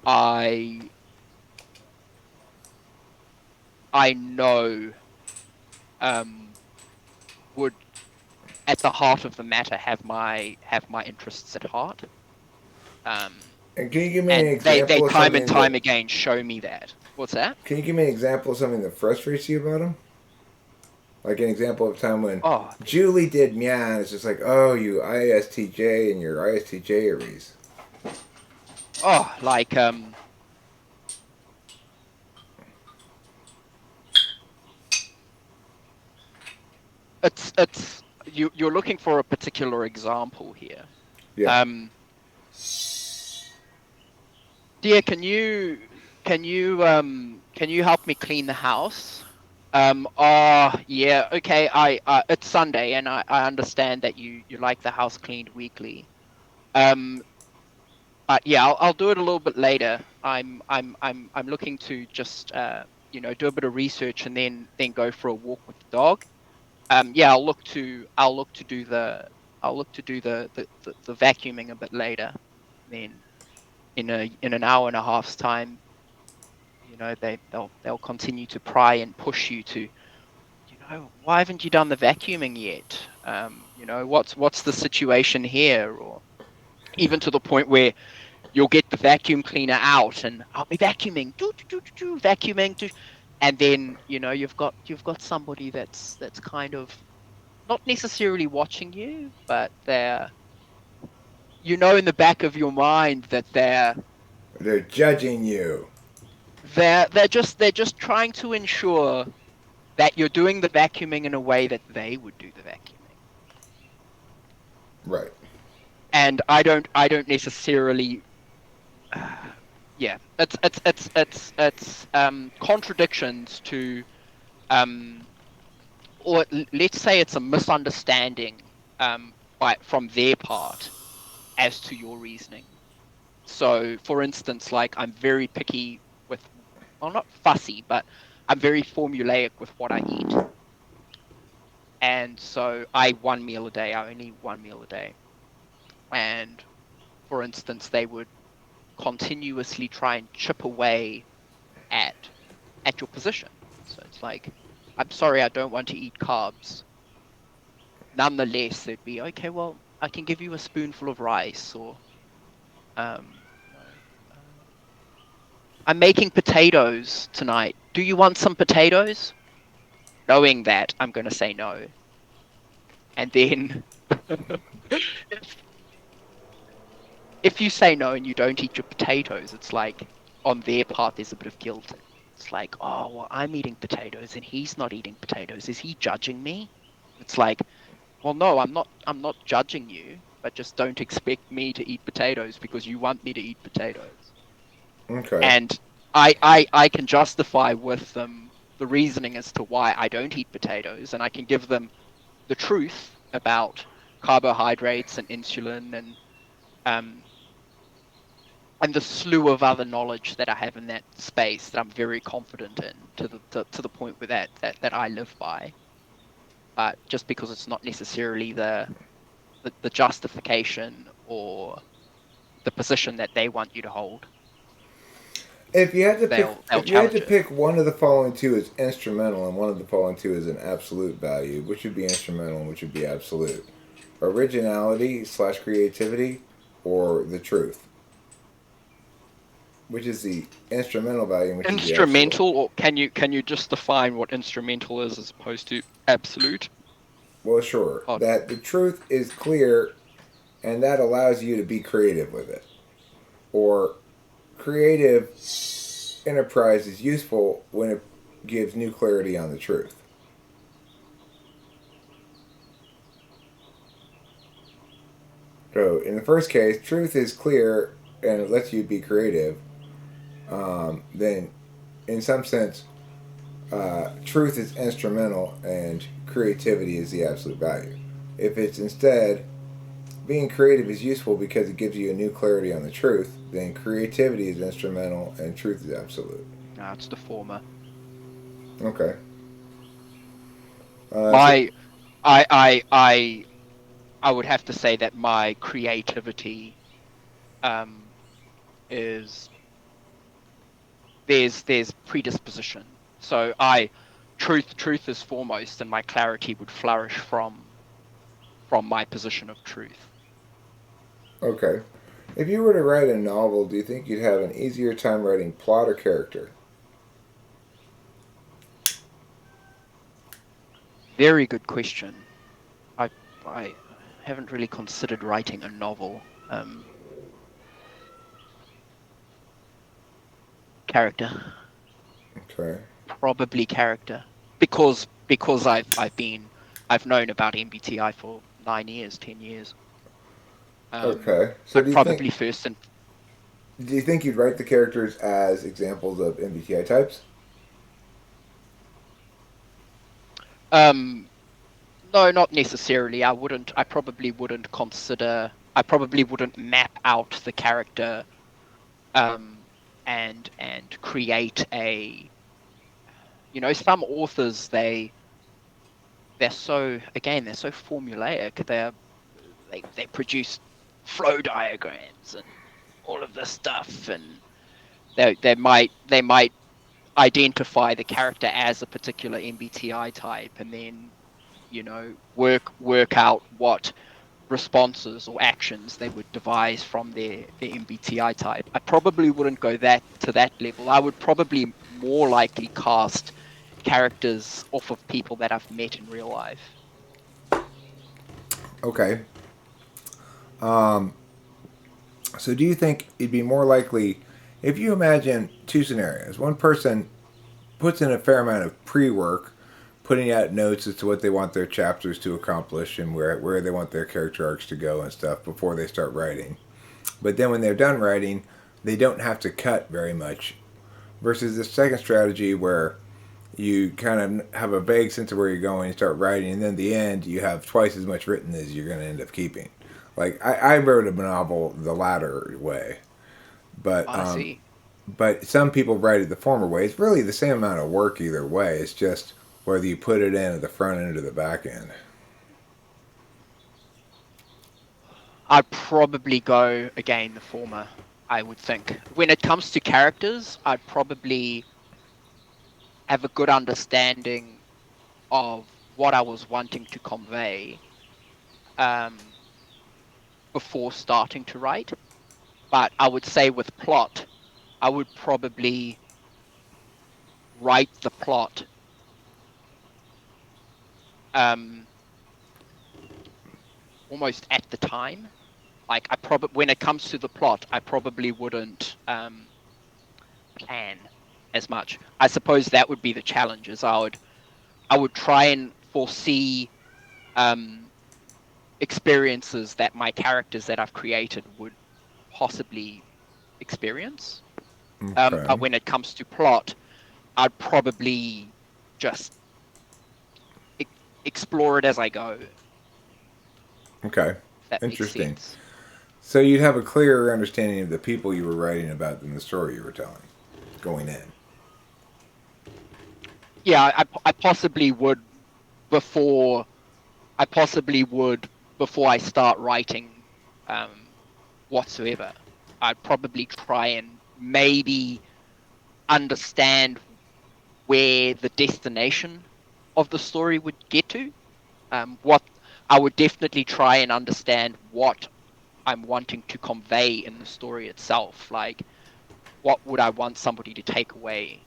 I know would, at the heart of the matter, have my interests at heart. And can you give me an And they example of time and something time that? again show me that. What's that? Can you give me an example of something that frustrates you about them? Like an example of a time when Oh, Julie did meow, and it's just like, oh, you ISTJ and your ISTJeries. like it's you're looking for a particular example here. Yeah. Dear, can you help me clean the house? Oh yeah, okay. It's Sunday, and I understand that you like the house cleaned weekly. Yeah, I'll do it a little bit later. I'm looking to just do a bit of research and then go for a walk with the dog. Yeah, I'll look to do the vacuuming a bit later. Then in an hour and a half's time, they'll continue to pry and push you to, why haven't you done the vacuuming yet? What's the situation here? Or even to the point where you'll get the vacuum cleaner out and I'll be vacuuming, vacuuming, and then you've got somebody that's kind of not necessarily watching you, but they're in the back of your mind that They're judging you. they're just trying to ensure that you're doing the vacuuming in a way that they would do the vacuuming. Right. And I don't necessarily yeah, it's contradictions to or let's say it's a misunderstanding from their part as to your reasoning. So, for instance, like I'm very picky with, well, not fussy, but I'm very formulaic with what I eat. And so I one meal a day, I only eat one meal a day. And for instance, they would continuously try and chip away at your position. So it's like, I'm sorry, I don't want to eat carbs. Nonetheless, they'd be, okay, well, I can give you a spoonful of rice, or, you know, I'm making potatoes tonight. Do you want some potatoes? Knowing that, I'm going to say no. And then, if you say no and you don't eat your potatoes, it's like, on their part, there's a bit of guilt. It's like, oh, well, I'm eating potatoes and he's not eating potatoes. Is he judging me? It's like, well, no, I'm not judging you, but just don't expect me to eat potatoes because you want me to eat potatoes. Okay. And I can justify with them the reasoning as to why I don't eat potatoes, and I can give them the truth about carbohydrates and insulin um and the slew of other knowledge that I have in that space that I'm very confident in, to the point where that I live by. But just because it's not necessarily the justification or the position that they want you to hold, If you had to pick, they'll if you had challenge to it. pick one of the following two as instrumental and one of the following two as an absolute value, which would be instrumental and which would be absolute? Originality slash creativity, or the truth? Which is the instrumental value and which is the absolute? Instrumental, or can you just define what instrumental is as opposed to absolute? Well, sure. Oh, That the truth is clear and that allows you to be creative with it. Or creative enterprise is useful when it gives new clarity on the truth. So, in the first case, truth is clear and it lets you be creative. Then, in some sense, truth is instrumental and creativity is the absolute value. If it's instead being creative is useful because it gives you a new clarity on the truth, then creativity is instrumental and truth is absolute. no, it's the former. Okay. So, My, I, I, I, I would have to say that my creativity, um, is there's predisposition. So truth is foremost, and my clarity would flourish from my position of truth. okay. If you were to write a novel, do you think you'd have an easier time writing plot or character? Very good question. I I haven't really considered writing a novel. Character, Okay. probably character, because I've known about MBTI for 9 years, 10 years. Okay. So I'd probably first and do you think you'd write the characters as examples of MBTI types? um no, not necessarily. I probably wouldn't consider. I probably wouldn't map out the character, um, and create a. Some authors, they're so formulaic. They produce flow diagrams and all of this stuff, and they might identify the character as a particular MBTI type, and then work out what responses or actions they would devise from their MBTI type. I probably wouldn't go to that level. I would probably more likely cast characters off of people that I've met in real life. Okay. So do you think it'd be more likely if you imagine two scenarios? One person puts in a fair amount of pre-work, putting out notes as to what they want their chapters to accomplish and where they want their character arcs to go and stuff before they start writing. But then when they're done writing, they don't have to cut very much. Versus the second strategy where you kind of have a vague sense of where you're going, you start writing, and then at the end you have twice as much written as you're going to end up keeping. Like I wrote a novel the latter way, but I see. but some people write it the former way. It's really the same amount of work either way. It's just whether you put it in at the front end or the back end. I'd probably go again the former. I would think when it comes to characters, I'd probably have a good understanding. of what I was wanting to convey before starting to write. But I would say with plot, I would probably write the plot almost at the time. Like when it comes to the plot, I probably wouldn't plan as much. I suppose that would be the challenge. Is I would try and foresee experiences that my characters that I've created would possibly experience. Okay. But when it comes to plot, I'd probably just explore it as I go. Okay. If that Interesting. makes sense. So you'd have a clearer understanding of the people you were writing about than the story you were telling, going in. Yeah, I possibly would before I start writing whatsoever. I'd probably try and maybe understand where the destination of the story would get to. What I would definitely try and understand what I'm wanting to convey in the story itself. Like, what would I want somebody to take away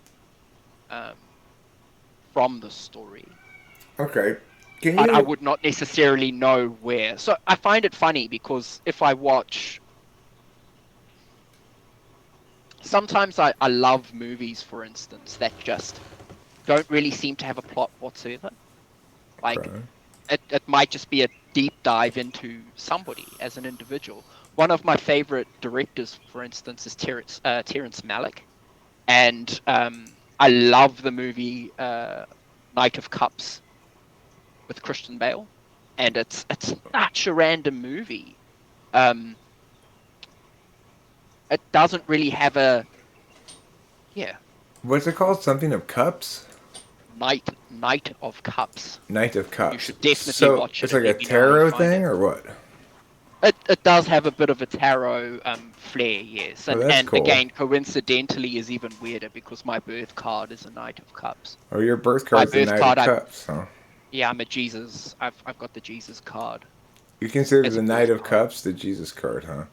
from the story? Okay. But I would not necessarily know where. So I find it funny because if I watch... Sometimes I love movies, for instance, that just don't really seem to have a plot whatsoever. Like, it might just be a deep dive into somebody as an individual. One of my favorite directors, for instance, is Terrence Malick. And I love the movie Knight of Cups with Christian Bale. And it's such a random movie. It doesn't really have a... Yeah. What's it called? Something of Cups? Knight of Cups. Knight of Cups. You should definitely watch it. It's like a tarot thing, or what? It does have a bit of a tarot flair, yes. And cool. Again, coincidentally, is even weirder because my birth card is a Knight of Cups. Oh, your birth card is the Knight of Cups, huh? Yeah, I'm a Jesus. I've got the Jesus card. You consider the Knight of Cups the Jesus card, huh?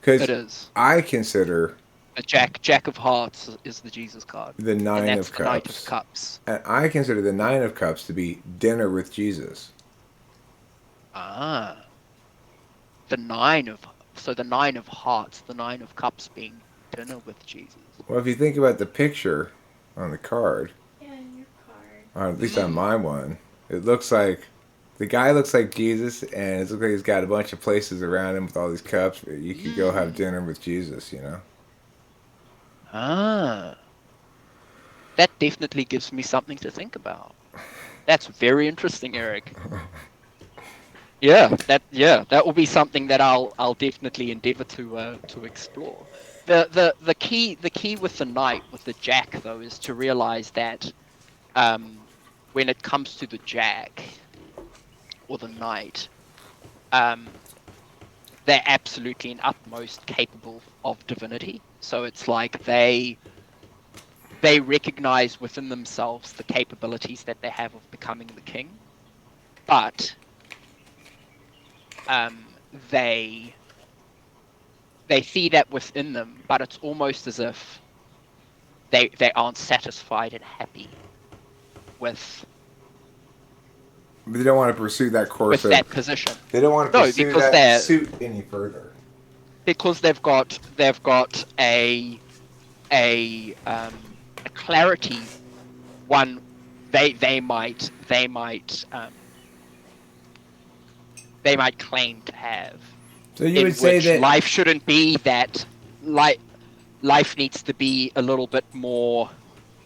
Because it is. I consider... A Jack of Hearts is the Jesus card. The Nine of Cups. The Knight of Cups. And I consider the Nine of Cups to be dinner with Jesus. Ah. The Nine of Hearts, the Nine of Cups being dinner with Jesus. Well, if you think about the picture on the card... Yeah, in your card. Or at least on my one, it looks like... The guy looks like Jesus, and it looks like he's got a bunch of places around him with all these cups. You could go have dinner with Jesus, you know? Ah. That definitely gives me something to think about. That's very interesting, Eric. Yeah, that will be something that I'll definitely endeavor to explore. The key with the knight, with the jack though, is to realize that when it comes to the jack or the knight, they're absolutely and utmost capable of divinity. So it's like they recognize within themselves the capabilities that they have of becoming the king, but they see that within them, but it's almost as if they aren't satisfied and happy with. They don't want to pursue that course with that position. They don't want to pursue that suit any further. Because they've got a clarity. One, they might claim to have. So you would say that life shouldn't be that. Life needs to be a little bit more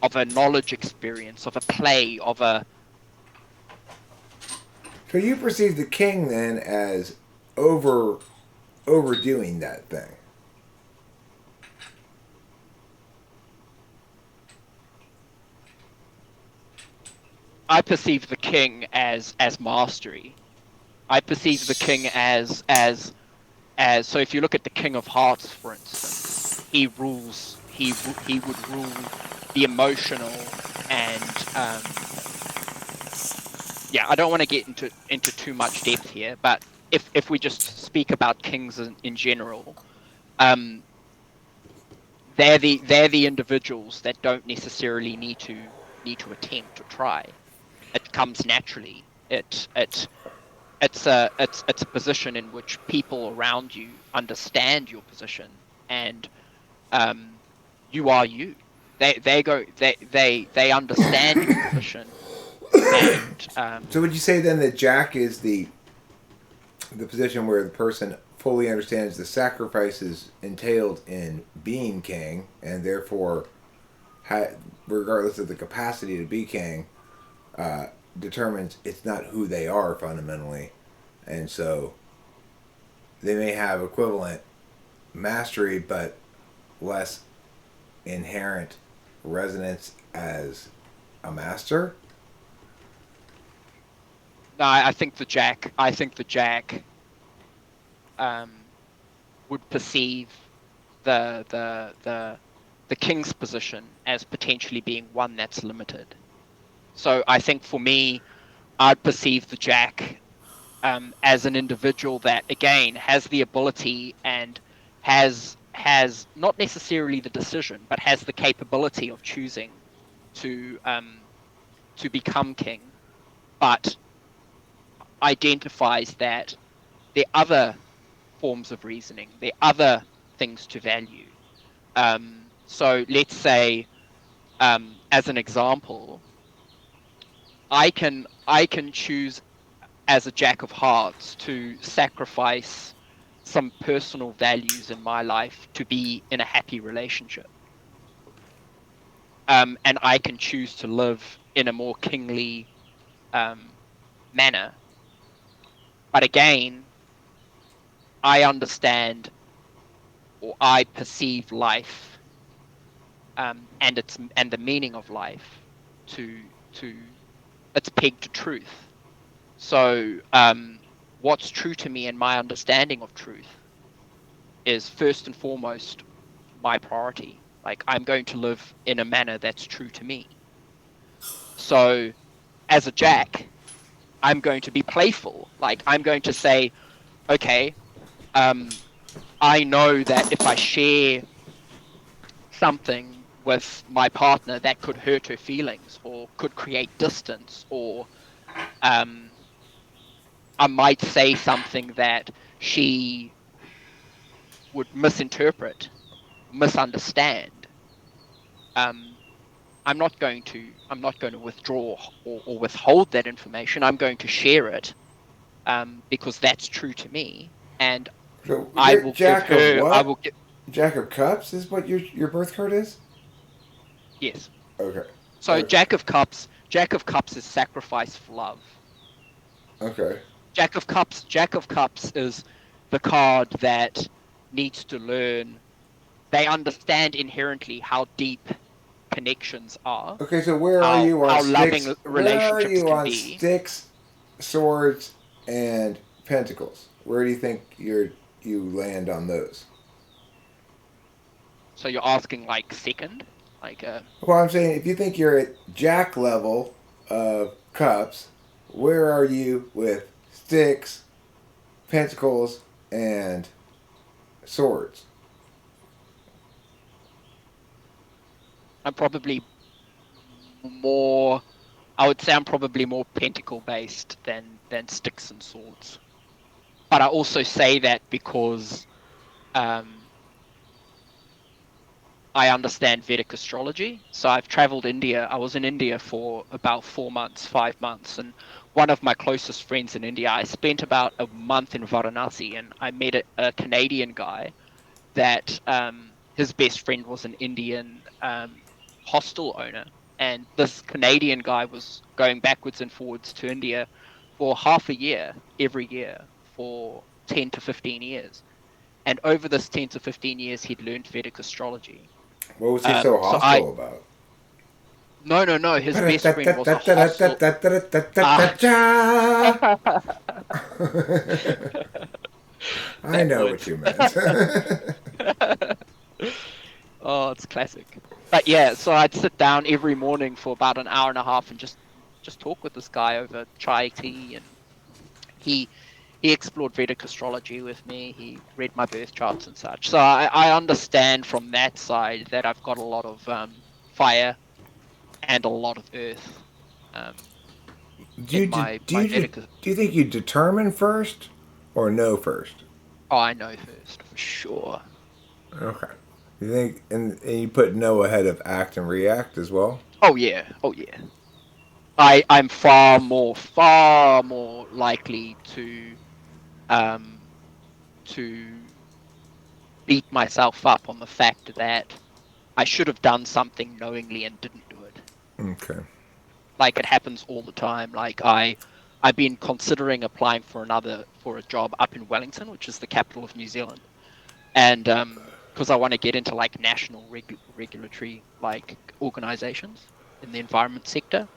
of a knowledge experience, of a play, of a. So you perceive the king then as overdoing that thing. I perceive the king as mastery. I perceive the king as so if you look at the King of Hearts, for instance, he would rule the emotional and yeah, I don't want to get into too much depth here, but if we just speak about kings in general, they're the individuals that don't necessarily need to attempt or try. It comes naturally. It's a position in which people around you understand your position, and you are you. They understand your position, and So would you say then that Jack is the position where the person fully understands the sacrifices entailed in being king, and therefore, regardless of the capacity to be king, determines it's not who they are fundamentally, and so they may have equivalent mastery but less inherent resonance as a master? no, I think the Jack. Would perceive the king's position as potentially being one that's limited. So I think for me, I'd perceive the Jack as an individual that again has the ability and has not necessarily the decision, but has the capability of choosing to become king, but identifies that there are other forms of reasoning, there are other things to value. So let's say, as an example, I can choose as a Jack of Hearts to sacrifice some personal values in my life to be in a happy relationship. And I can choose to live in a more kingly manner. But again, I understand, or I perceive life and the meaning of life to it's pegged to truth. So what's true to me and my understanding of truth is first and foremost my priority. Like, I'm going to live in a manner that's true to me. So as a Jack, I'm going to be playful. Like, I'm going to say, okay, I know that if I share something with my partner that could hurt her feelings or could create distance, or I might say something that she would misinterpret, misunderstand. I'm not going to withdraw or withhold that information. I'm going to share it because that's true to me, and So I you're will give Jack of her. I what? will give. Jack of Cups is what your birth card is? Yes. Okay. So Okay. Jack of Cups is sacrifice for love. Okay. Jack of Cups is the card that needs to learn. They understand inherently how deep connections are, Okay, so where are you on how sticks? loving Where are relationships you can on be. sticks, swords, and pentacles? Where do you think you land on those? So you're asking like second, like Well, I'm saying if you think you're at Jack level of cups, where are you with sticks, pentacles, and swords? I'm probably more. I would say I'm probably more pentacle based than sticks and swords. But I also say that because um, I understand Vedic astrology. So I've traveled India. I was in India for about 4 months, 5 months. And one of my closest friends in India, I spent about a month in Varanasi, and I met a Canadian guy that his best friend was an Indian hostel owner. And this Canadian guy was going backwards and forwards to India for half a year, every year, for 10 to 15 years. And over this 10 to 15 years, he'd learned Vedic astrology. What was he so So I hostile about? no. His best friend was a hostel. Ah, I that know would. what you meant. Oh, it's classic. But yeah, so I'd sit down every morning for about an hour and a half and just just talk with this guy over chai tea, and he explored Vedic astrology with me. He read my birth charts and such. So I understand from that side that I've got a lot of fire and a lot of earth Do in you my do Vedic. you think you determine first or know first? Oh, I know first for sure. Okay. You think, and you put know ahead of act and react as well? Oh yeah, oh yeah. I'm far more likely um to beat myself up on the fact that I should have done something knowingly and didn't do it. Okay. Like it happens all the time. Like I've been considering applying for a job up in Wellington, which is the capital of New Zealand, and because I want to get into like national regulatory like organizations in the environment sector.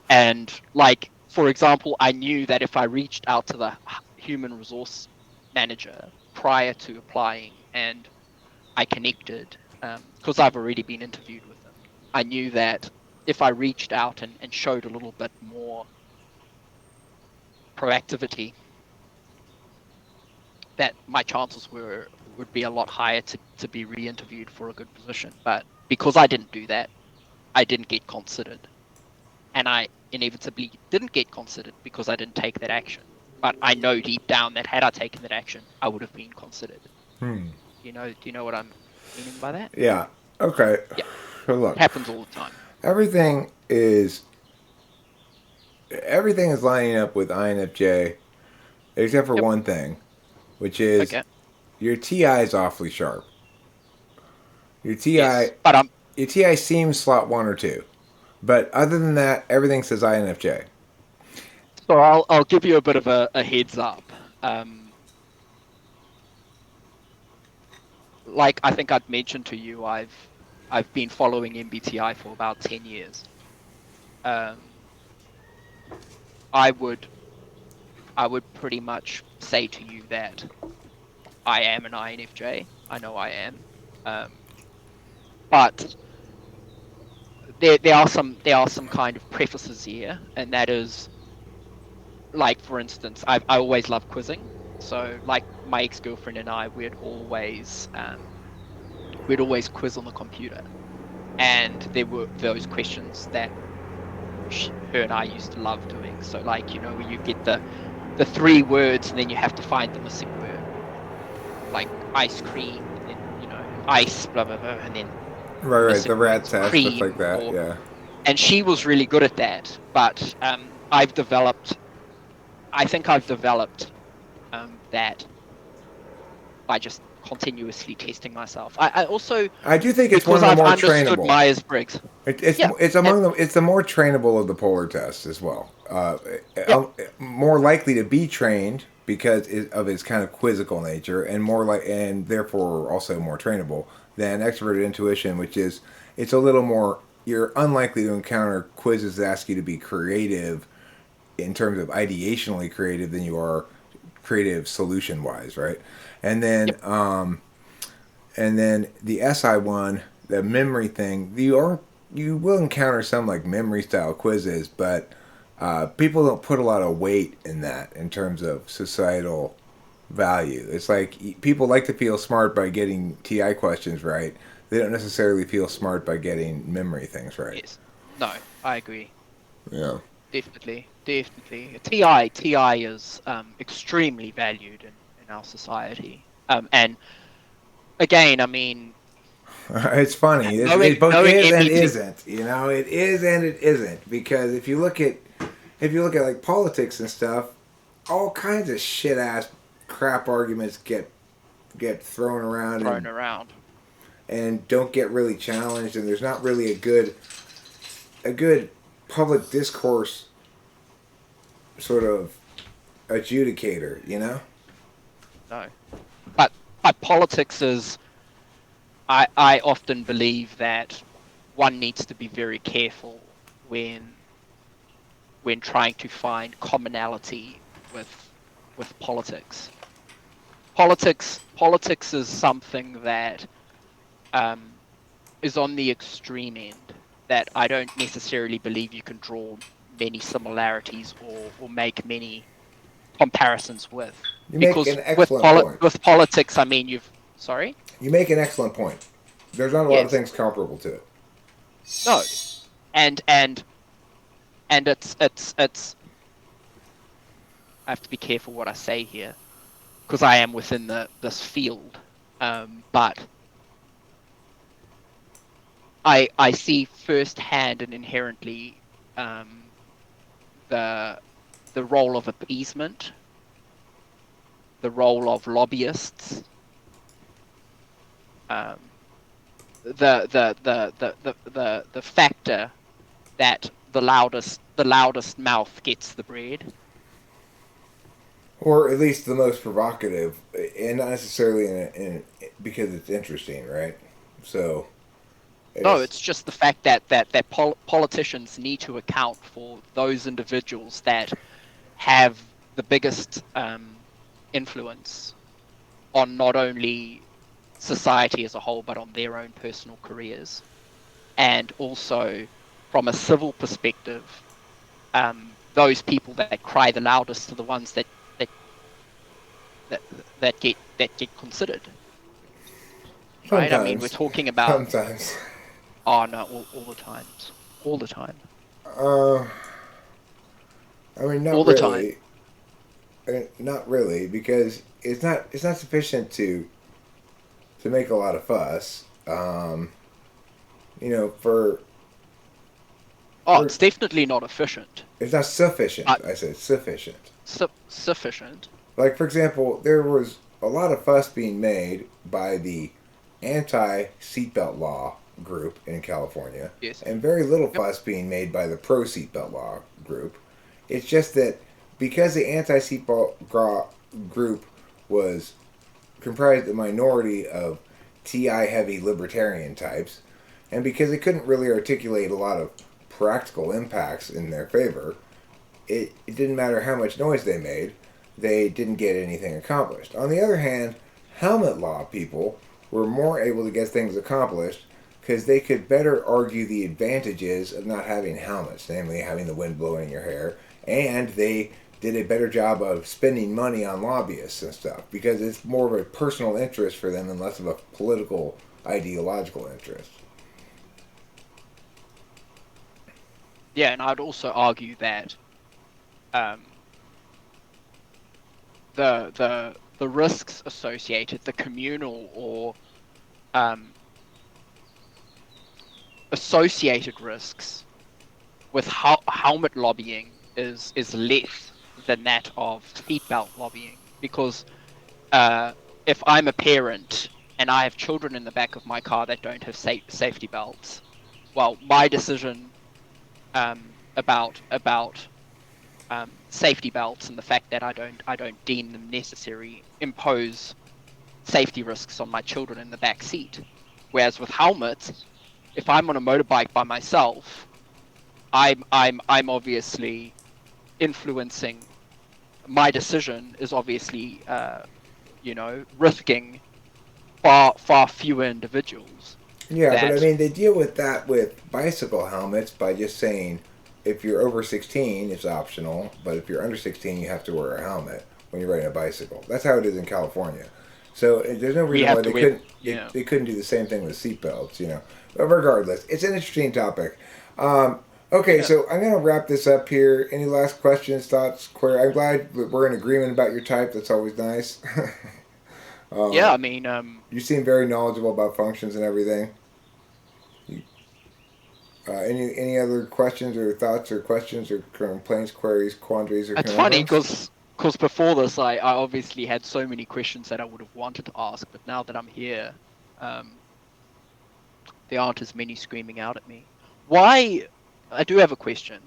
And like, for example, I knew that if I reached out to the human resource manager prior to applying and I connected, because I've already been interviewed with them, I knew that if I reached out and showed a little bit more proactivity, that my chances would be a lot higher to be re-interviewed for a good position. But because I didn't do that, I didn't get considered. And I inevitably didn't get considered because I didn't take that action. But I know deep down that had I taken that action, I would have been considered. Do you know what I'm meaning by that? Yeah. Okay. Yeah, So it look, happens all the time. everything is everything is lining up with INFJ, except for Yep. one thing, which is Okay. your TI is awfully sharp. Your TI Yes, but your TI seems slot 1 or 2, but other than that, everything says INFJ. so I'll give you a bit of a heads up. Like I think I'd mentioned to you, I've been following MBTI for about 10 years. Um, I would I would pretty much say to you that I am an INFJ. I know I am. Um, but there are some kind of prefaces here, and that is like, for instance, I always love quizzing. So like my ex-girlfriend and I, we'd always quiz on the computer, and there were those questions that her and I used to love doing. So like, where you get the 3 words and then you have to find the missing word, like ice cream, and then ice blah blah blah, and then Right, the right. The missing rat words test, stuff cream like that. or. Yeah. And she was really good at that, but I think I've developed that by just continuously testing myself. I also, I do think it's one because of the I've more understood trainable. Myers-Briggs. Yeah, It's and among the it's the more trainable of the polar tests as well. yeah, More likely to be trained because of its kind of quizzical nature, and and therefore also more trainable than extroverted intuition, which is it's a little more. You're unlikely to encounter quizzes that ask you to be creative in terms of ideationally creative than you are creative solution wise, right? And then yep, and then the SI one, the memory thing, you will encounter some like memory style quizzes, but people don't put a lot of weight in that in terms of societal value. It's like people like to feel smart by getting TI questions right. They don't necessarily feel smart by getting memory things right. yes, no, I agree, Yeah. definitely. TI is extremely valued in our society, and again, I mean, It's funny. It both knowing is and MBT, isn't. You know, it is and it isn't because if you look at like politics and stuff, all kinds of shit ass crap arguments get thrown around thrown around. and don't get really challenged, and there's not really a good public discourse sort of adjudicator. You know. No, but politics is. I often believe that one needs to be very careful when trying to find commonality with politics. Politics is something that is on the extreme end that I don't necessarily believe you can draw many similarities or make many comparisons with. You make Because an excellent point. with politics, I mean, sorry? You make an excellent point. There's not a lot of Yes. things comparable to it. No. And it's I have to be careful what I say here, because I am within this field. But I see firsthand and inherently the role of appeasement, the role of lobbyists, the factor that the loudest mouth gets the bread. Or at least the most provocative, and not necessarily because it's interesting, right? So. No, it's just the fact that politicians need to account for those individuals that have the biggest influence on not only society as a whole, but on their own personal careers. And also, from a civil perspective, those people that cry the loudest are the ones that get considered. Sometimes. Right? I mean, we're talking about... Sometimes. Oh, no, all the times. All the time. I mean, not all the really. Not really, because it's not sufficient to make a lot of fuss. It's definitely not efficient. It's not sufficient. I said sufficient. Sufficient. Like, for example, there was a lot of fuss being made by the anti-seatbelt law group in California, yes, and very little fuss being made by the pro-seatbelt law group. It's just that because the anti-seatbelt group was comprised a minority of TI-heavy libertarian types, and because they couldn't really articulate a lot of practical impacts in their favor, it didn't matter how much noise they made, they didn't get anything accomplished. On the other hand, helmet law people were more able to get things accomplished because they could better argue the advantages of not having helmets, namely having the wind blowing in your hair, and they did a better job of spending money on lobbyists and stuff because it's more of a personal interest for them and less of a political, ideological interest. Yeah, and I'd also argue that the risks associated, the communal or associated risks with helmet lobbying is less than that of seatbelt lobbying, because if I'm a parent and I have children in the back of my car that don't have safety belts, well, my decision about safety belts and the fact that I don't deem them necessary impose safety risks on my children in the back seat. Whereas with helmets, if I'm on a motorbike by myself, I'm obviously influencing. My decision is obviously risking far fewer individuals. Yeah, but I mean, they deal with that with bicycle helmets by just saying if you're over 16, it's optional, but if you're under 16, you have to wear a helmet when you're riding a bicycle. That's how it is in California. So there's no reason why they couldn't do the same thing with seatbelts, But regardless, it's an interesting topic. Okay, so I'm going to wrap this up here. Any last questions, thoughts, query? I'm glad that we're in agreement about your type. That's always nice. Yeah, I mean... you seem very knowledgeable about functions and everything. Any other questions or thoughts or questions or complaints, queries, quandaries, or It's conundrums? funny because before this I obviously had so many questions that I would have wanted to ask, but now that I'm here, there aren't as many screaming out at me. Why... I do have a question.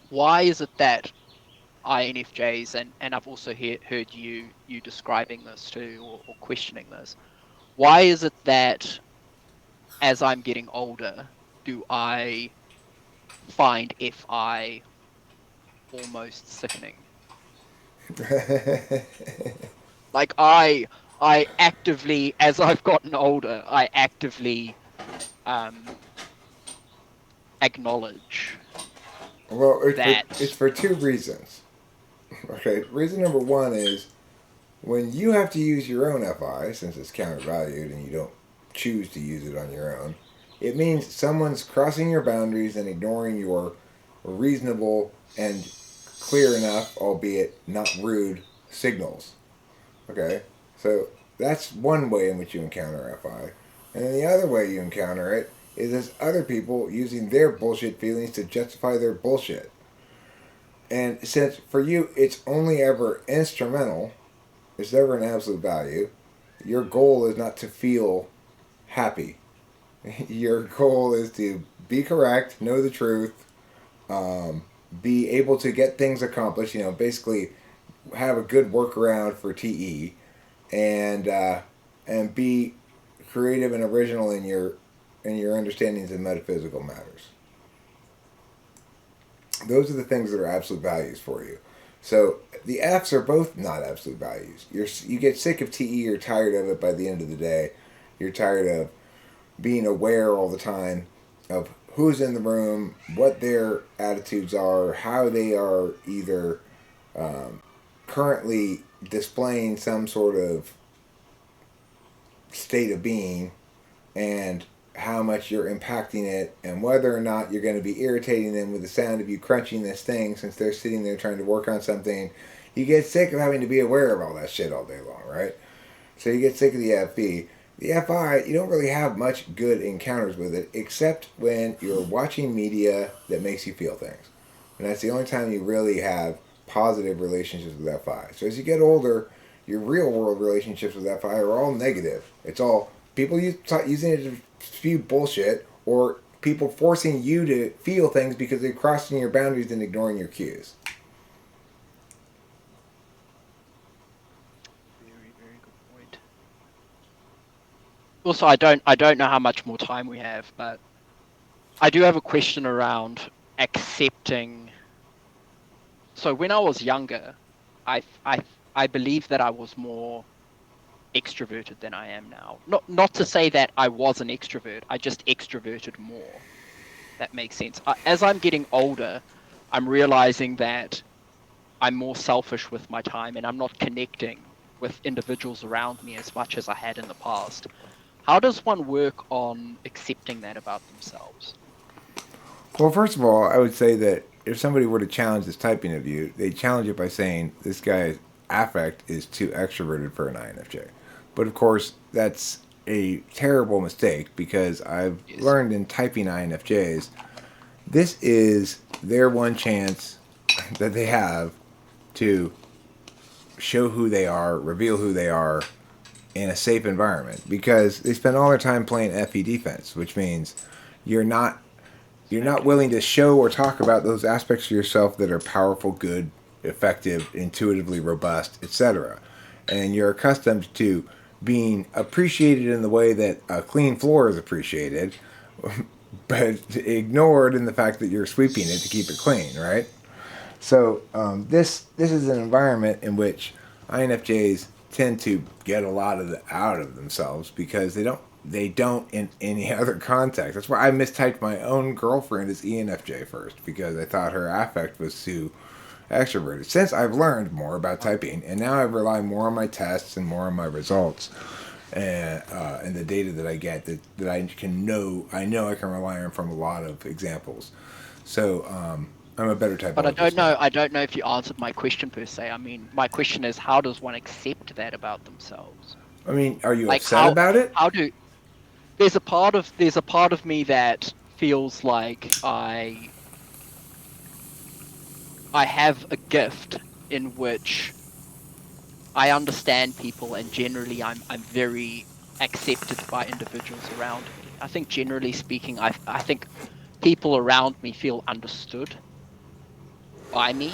Why is it that INFJs, and I've also heard you describing this too, or questioning this, why is it that as I'm getting older, do I find FI almost sickening? Like I actively, as I've gotten older, I actively acknowledge Well, that it's for two reasons. Okay, reason number one is when you have to use your own FI, since it's countervalued and you don't choose to use it on your own, it means someone's crossing your boundaries and ignoring your reasonable and clear enough, albeit not rude, signals. Okay, so that's one way in which you encounter FI. And then the other way you encounter it is as other people using their bullshit feelings to justify their bullshit. And since for you it's only ever instrumental, it's never an absolute value, your goal is not to feel happy. Your goal is to be correct, know the truth, be able to get things accomplished, basically have a good workaround for TE, and be creative and original in your understandings of metaphysical matters. Those are the things that are absolute values for you. So the Fs are both not absolute values. You get sick of TE. You're tired of it by the end of the day. You're tired of being aware all the time of who's in the room, what their attitudes are, how they are either currently displaying some sort of state of being, and how much you're impacting it, and whether or not you're going to be irritating them with the sound of you crunching this thing since they're sitting there trying to work on something. You get sick of having to be aware of all that shit all day long, right? So you get sick of the FB. The FI, you don't really have much good encounters with it, except when you're watching media that makes you feel things. And that's the only time you really have positive relationships with FI. So as you get older, your real world relationships with FI are all negative. It's all people using it to spew bullshit, or people forcing you to feel things because they're crossing your boundaries and ignoring your cues. very, very good point. Also, I don't know how much more time we have, but I do have a question around accepting. So when I was younger, I I I believe that I was more extroverted than I am now. Not to say that I was an extrovert. I just extroverted more. That makes sense. As I'm getting older, I'm realizing that I'm more selfish with my time and I'm not connecting with individuals around me as much as I had in the past. How does one work on accepting that about themselves? Well, first of all, I would say that if somebody were to challenge this typing of you, they challenge it by saying this guy's affect is too extroverted for an INFJ. But of course, that's a terrible mistake because I've Yes. learned in typing INFJs, this is their one chance that they have to show who they are, reveal who they are in a safe environment because they spend all their time playing FE defense, which means you're not willing to show or talk about those aspects of yourself that are powerful, good, effective, intuitively robust, etc. And you're accustomed to being appreciated in the way that a clean floor is appreciated, but ignored in the fact that you're sweeping it to keep it clean, right? So this is an environment in which INFJs tend to get a lot of out of themselves because they don't in any other context. That's why I mistyped my own girlfriend as ENFJ first because I thought her affect was too extroverted. Since I've learned more about typing, and now I rely more on my tests and more on my results, and the data that I get that I know I can rely on from a lot of examples. So I'm a better typologist. But I don't now. know. I don't know if you answered my question per se. I mean, my question is, how does one accept that about themselves? I mean, are you Like, upset about it? how do there's a part of me that feels like I have a gift in which I understand people, and generally I'm very accepted by individuals around me. I think generally speaking, I think people around me feel understood by me,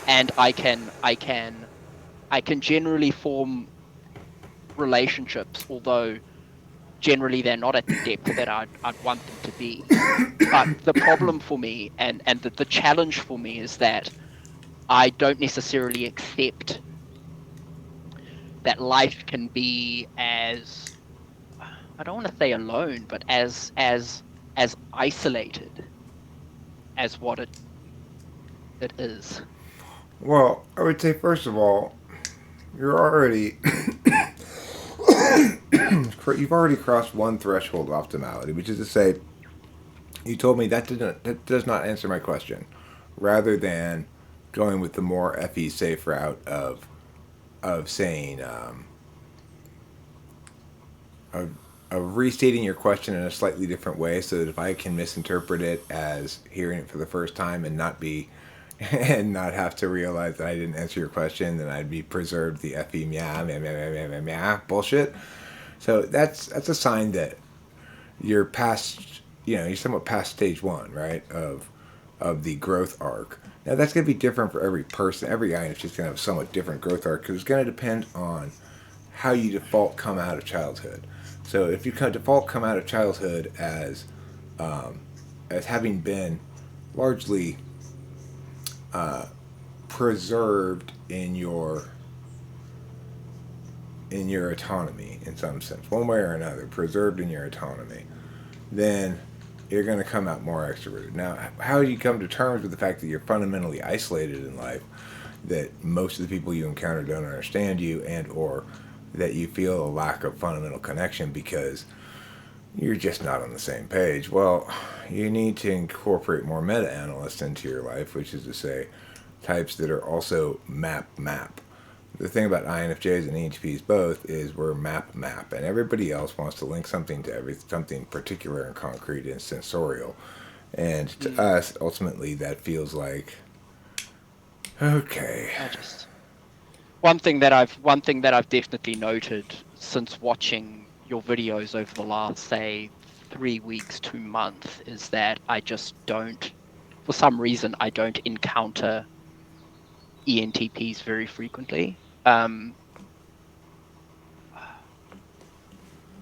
and I can generally form relationships, although generally they're not at the depth that I'd want them to be. But the problem for me, and the challenge for me, is that I don't necessarily accept that life can be as, I don't want to say alone, but as isolated as what it it is. Well, I would say first of all, you're already you've already crossed one threshold of optimality, which is to say, you told me that does not answer my question, rather than going with the more FE safe route of saying of, of restating your question in a slightly different way, so that if I can misinterpret it as hearing it for the first time and not be and not have to realize that I didn't answer your question, then I'd be preserved the FE meow bullshit. So that's a sign that you're past, you're somewhat past stage one, right, of the growth arc. Now that's going to be different for every person. Every INFJ is going to have a somewhat different growth arc because it's going to depend on how you default come out of childhood. So if you default come out of childhood as having been largely preserved in your autonomy in some sense, one way or another, preserved in your autonomy, then you're going to come out more extroverted. Now, how do you come to terms with the fact that you're fundamentally isolated in life, that most of the people you encounter don't understand you, and or that you feel a lack of fundamental connection because you're just not on the same page? Well, you need to incorporate more meta-analysts into your life, which is to say types that are also map. The thing about INFJs and ENTPs both is we're map, and everybody else wants to link something to something particular and concrete and sensorial. And to us, ultimately, that feels like, okay. One thing that I've definitely noted since watching your videos over the last, say, 3 weeks to month is that I just don't, for some reason, I don't encounter ENTPs very frequently.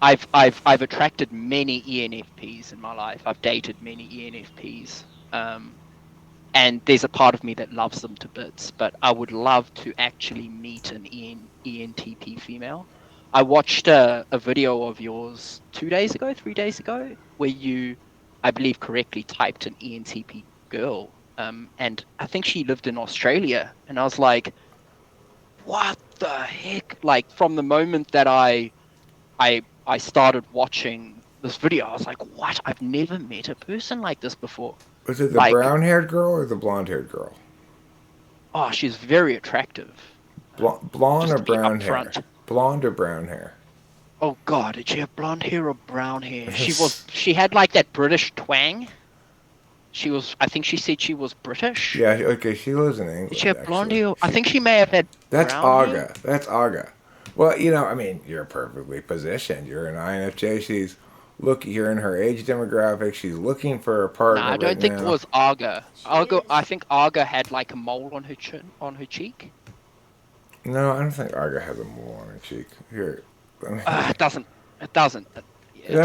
I've attracted many ENFPs in my life. I've dated many ENFPs, and there's a part of me that loves them to bits. But I would love to actually meet an ENTP female. I watched a video of yours 3 days ago, where you, I believe, correctly typed an ENTP girl, and I think she lived in Australia, and I was like, what the heck? Like, from the moment that I started watching this video, I was like, what? I've never met a person like this before. Was it the Like, brown-haired girl or the blonde-haired girl? oh, she's very attractive. Blonde Just or to be brown hair? upfront. Blonde or brown hair? Oh God, did she have blonde hair or brown hair? She had like that British twang. I think she said she was British. Yeah, okay, she lives in England. Did she have blonde actually. hair? I think she may have had That's brown hair. Aga. That's Aga. Well, I mean, you're perfectly positioned. You're an INFJ. You're in her age demographic. She's looking for a partner. No, I don't think now. it was Aga. I think Aga had like a mole on her cheek. No, I don't think Aga has a mole on her cheek. Here, It doesn't. Let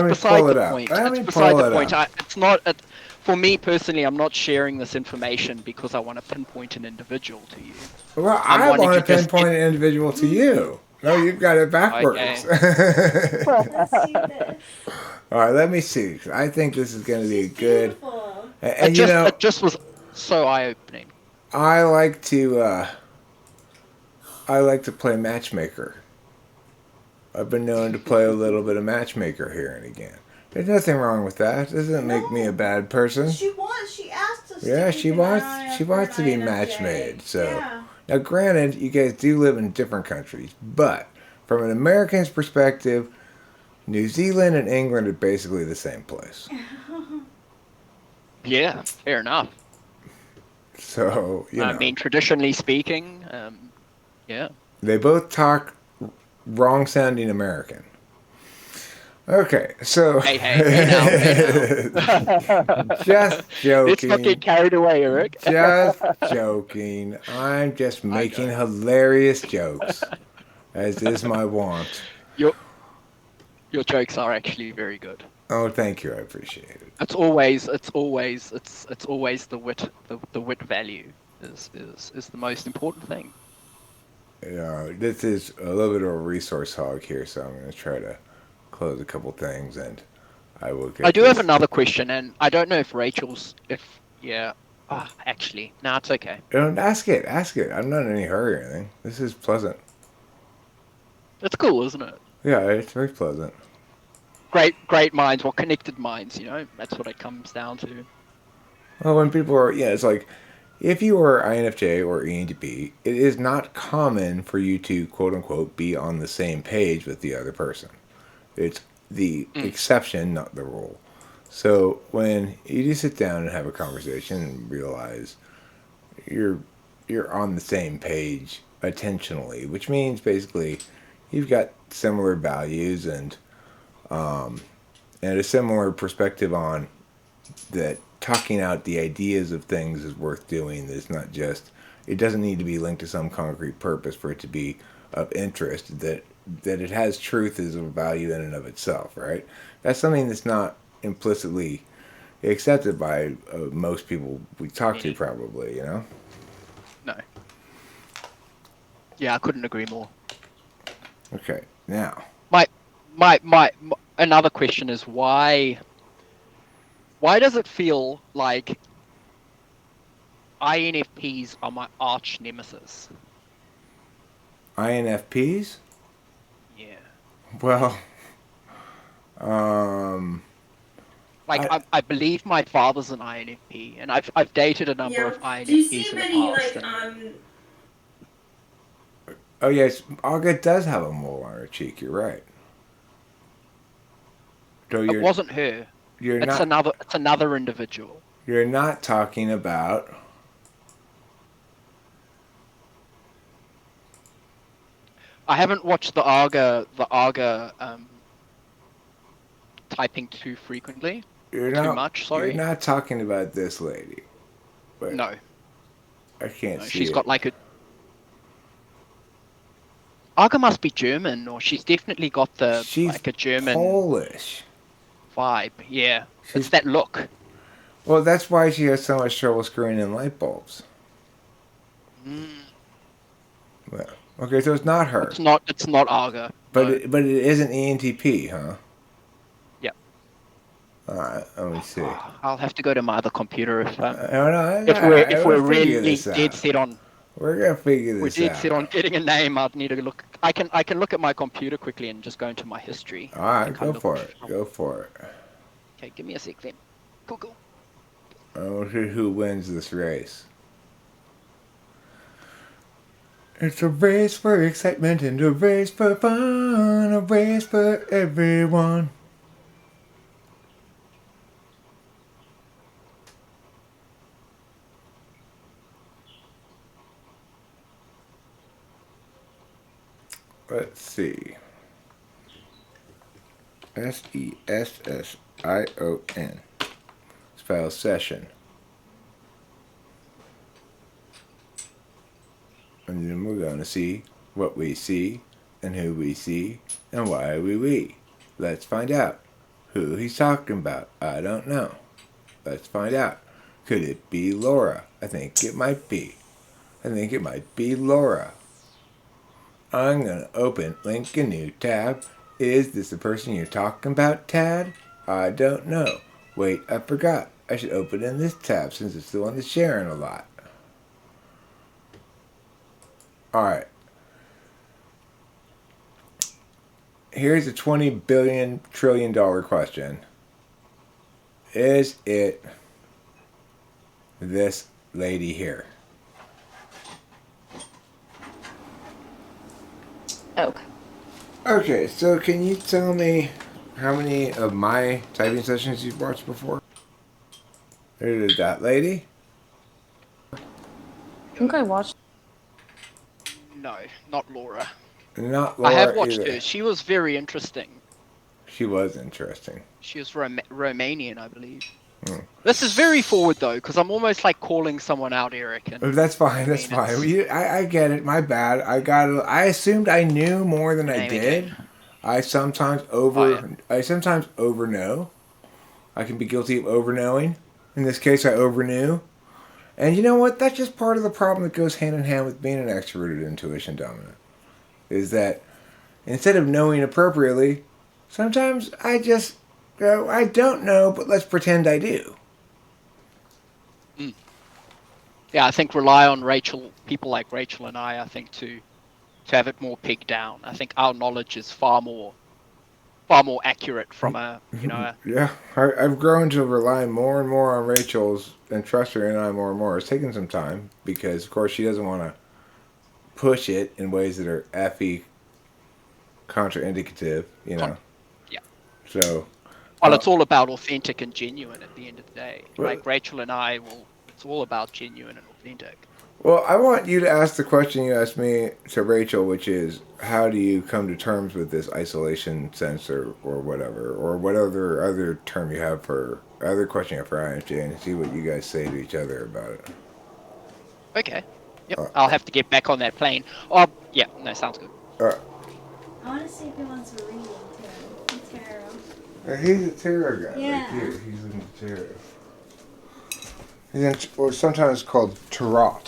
me It's beside pull it the up. point. Let me It's beside pull the it point. up. It's not. For me personally, I'm not sharing this information because I want to pinpoint an individual to you. Well, I'm I wanting want to to just pinpoint an individual to you. No, you've got it backwards. Okay. Let's do this. All right, let me see. I think this is going to be good. Beautiful. And It just was so eye-opening. I like to play matchmaker. I've been known to play a little bit of matchmaker here and again. There's nothing wrong with that. It doesn't make me a bad person. She asked us. Yeah, to she keep an eye wants out for to be an match INFJ. made. So Yeah. now, granted, you guys do live in different countries, but from an American's perspective, New Zealand and England are basically the same place. Yeah, fair enough. So I mean, traditionally speaking, yeah. they both talk wrong-sounding American. Okay, so Hey now. just joking. Let's not get carried away, Eric. Just joking. I'm just making hilarious jokes, as is my wont. Your jokes are actually very good. Oh, thank you. I appreciate it. It's always the wit value is the most important thing. This is a little bit of a resource hog here, so I'm going to try to close a couple things, and I will get. I do have another question, and I don't know if Rachel's. Yeah. Ah, actually, no, it's okay. Don't ask it. Ask it. I'm not in any hurry or anything. This is pleasant. It's cool, isn't it? Yeah, it's very pleasant. Great minds, or connected minds. That's what it comes down to. Well, when people are, yeah, it's like if you are INFJ or ENTP, it is not common for you to quote unquote be on the same page with the other person. It's the exception, not the rule. So when you just sit down and have a conversation and realize you're on the same page attentionally, which means basically you've got similar values and a similar perspective on that talking out the ideas of things is worth doing. It's not just, it doesn't need to be linked to some concrete purpose for it to be of interest, that it has truth as a value in and of itself, right? That's something that's not implicitly accepted by most people we talk to, probably, No. Yeah, I couldn't agree more. Okay, now. My another question is why does it feel like INFPs are my arch nemesis? INFPs? Yeah. Well, I believe my father's an INFP, and I've dated a number of INFPs Do you see in the many past. oh yes, Olga does have a mole on her cheek. You're right. So It wasn't her. It's another individual. You're not talking about. I haven't watched the Arga typing too frequently. Too much, sorry. You're not talking about this lady. But no. I can't see She's it. got like a... Arga must be German, or she's definitely got She's like a German... Polish. Vibe, yeah. It's that look. Well, that's why she has so much trouble screwing in light bulbs. Well, okay, so it's not her. It's not Arga. But no. it is an ENTP, huh? Yep. Alright, let me see. I'll have to go to my other computer if we're really dead set on. We're gonna figure this out. We're dead set on getting a name. I'd need to look. I can look at my computer quickly and just go into my history. Alright, go for it. Go for it. Okay, give me a sec then. Cool. I want to see who wins this race. It's a race for excitement and a race for fun, a race for everyone. Let's see. SESSION. Spell session. And then we're going to see what we see and who we see and why we. Let's find out. Who he's talking about, I don't know. Let's find out. Could it be Laura? I think it might be. Laura. I'm going to link a new tab. Is this the person you're talking about, Tad? I don't know. Wait, I forgot. I should open in this tab since it's the one that's sharing a lot. Alright. Here's a $20 billion trillion question. Is it this lady here? Okay. Okay, so can you tell me how many of my typing sessions you've watched before? Is it that lady? I think I watched. No, not Laura. Not Laura I have watched either. her. She was very interesting. She was interesting. She was Romanian, I believe. This is very forward though, because I'm almost like calling someone out, Eric. And That's fine. I get it. My bad. I assumed I knew more than I did. I sometimes overknow. I can be guilty of overknowing. In this case, I overknew. And you know what? That's just part of the problem that goes hand in hand with being an extroverted intuition dominant. Is that instead of knowing appropriately, sometimes I just go, I don't know, but let's pretend I do. Yeah, I think rely on people like Rachel and I think to have it more pegged down. I think our knowledge is far more accurate from Yeah, I've grown to rely more and more on Rachel's and trust her and I more and more. It's taken some time because, of course, she doesn't want to push it in ways that are effy contraindicative, you know. Yeah. So, Well, it's all about authentic and genuine at the end of the day. Well- Like Rachel and I it's all about genuine and authentic. well, I want you to ask the question you asked me to Rachel, which is, how do you come to terms with this isolation sense or whatever, or what other term you have for, other question you have for INFJ, and see what you guys say to each other about it. Okay. Yep. I'll have to get back on that plane. Oh, yeah. No, sounds good. I want to see if he wants to read too. Tarot. He's a tarot guy Yeah. right here. He's in tarot. He's in, or sometimes called tarot.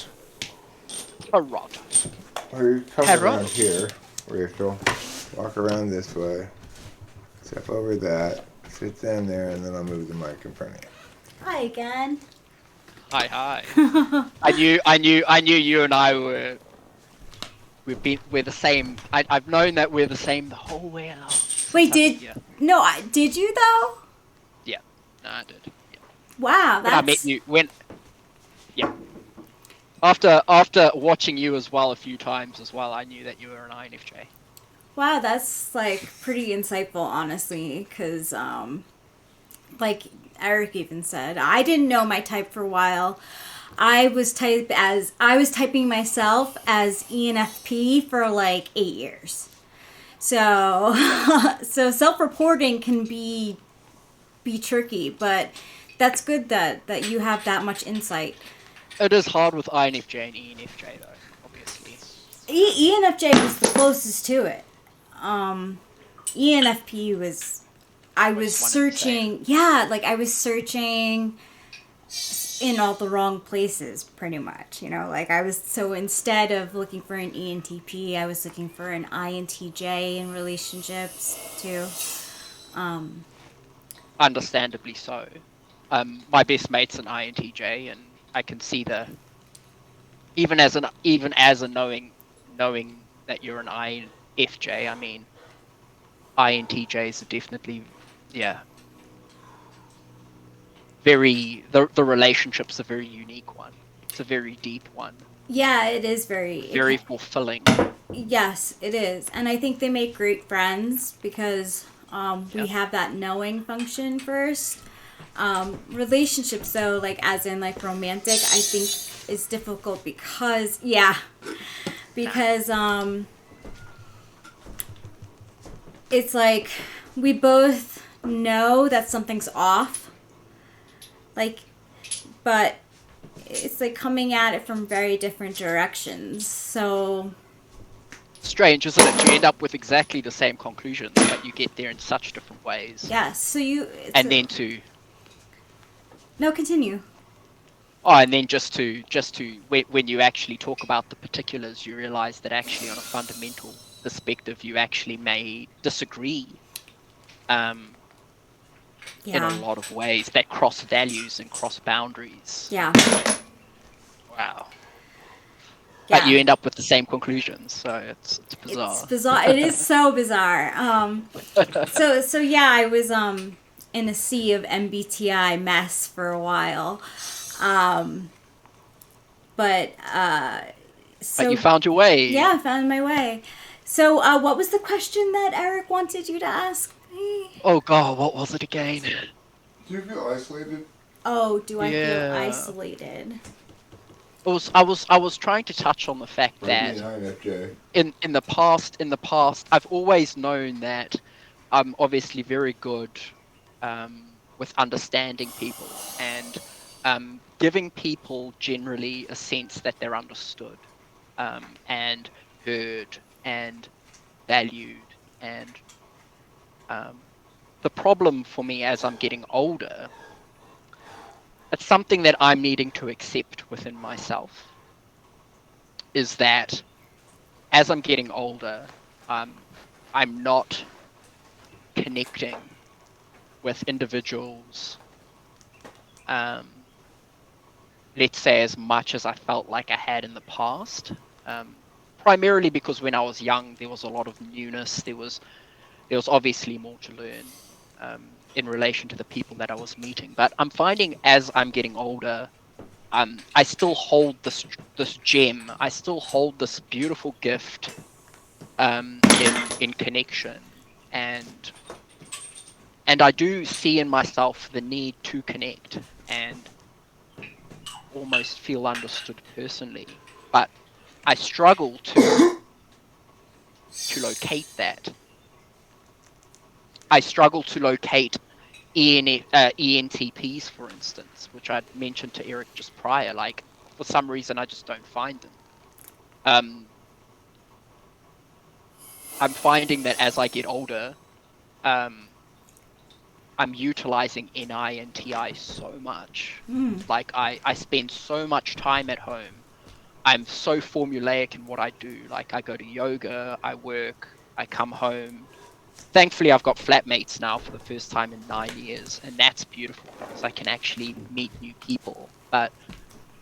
Tarot. Or you come Tarot. around here, Rachel. Walk around this way. Step over that. Sit down there, and then I'll move the mic in front of you. Hi again. Hi. I knew you and I we're the same. I've known that we're the same the whole way along. Wait, Yeah. did you though? Yeah. No, I did. Yeah. Wow, When I met you yeah. After watching you as well a few times as well, I knew that you were an INFJ. Wow, that's like pretty insightful, honestly, because like Eric even said, I didn't know my type for a while. I was typing myself as ENFP for like 8 years. So so self-reporting can be tricky, but that's good that you have that much insight. It is hard with INFJ and ENFJ though, obviously. ENFJ was the closest to it. ENFP was, I was searching, I was searching in all the wrong places, pretty much, so instead of looking for an ENTP, I was looking for an INTJ in relationships, too. Understandably so. My best mate's an INTJ, and I can see even as a knowing that you're an INFJ, I mean, INTJs are definitely, the relationship's a very unique one. It's a very deep one. Yeah, it is very fulfilling. Yes, it is. And I think they make great friends because we have that knowing function first. Relationships, though, as in romantic, I think is difficult because it's like we both know that something's off, but it's coming at it from very different directions. So strange, isn't it? You end up with exactly the same conclusions, but you get there in such different ways. Yes. So No, continue. Oh, and then just to when you actually talk about the particulars, you realize that actually on a fundamental perspective, you actually may disagree in a lot of ways that cross values and cross boundaries. Yeah. Wow. Yeah. But you end up with the same conclusions, so it's bizarre. It's bizarre. It is so bizarre. So I was in a sea of MBTI mess for a while. But you found your way. Yeah, I found my way. So what was the question that Eric wanted you to ask me? Oh God, what was it again? Do you feel isolated? Oh, do I feel isolated? I was trying to touch on the fact that in the past I've always known that I'm obviously very good with understanding people and giving people generally a sense that they're understood and heard and valued. And the problem for me as I'm getting older, it's something that I'm needing to accept within myself, is that as I'm getting older, I'm not connecting with individuals let's say, as much as I felt like I had in the past. Primarily because when I was young, there was a lot of newness. There was obviously more to learn in relation to the people that I was meeting. But I'm finding as I'm getting older, I still hold this gem. I still hold this beautiful gift in connection, and I do see in myself the need to connect and almost feel understood personally. But I struggle to locate that. I struggle to locate ENTPs, for instance, which I mentioned to Eric just prior. Like, for some reason, I just don't find them. I'm finding that as I get older, um, I'm utilizing NI and TI so much. Like, I spend so much time at home. I'm so formulaic in what I do. Like, I go to yoga, I work, I come home. Thankfully, I've got flatmates now for the first time in 9 years, and that's beautiful because I can actually meet new people. But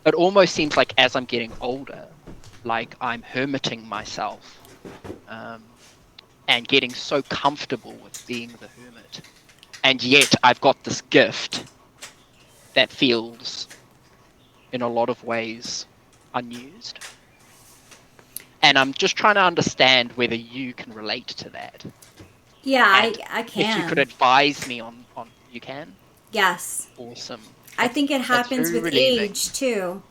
it almost seems like as I'm getting older, like I'm hermiting myself, and getting so comfortable with being the hermit. And yet I've got this gift that feels, in a lot of ways, unused. And I'm just trying to understand whether you can relate to that. Yeah, And I if you could can. advise me on you can? Yes. Awesome. I think it That's happens very with relieving. age too.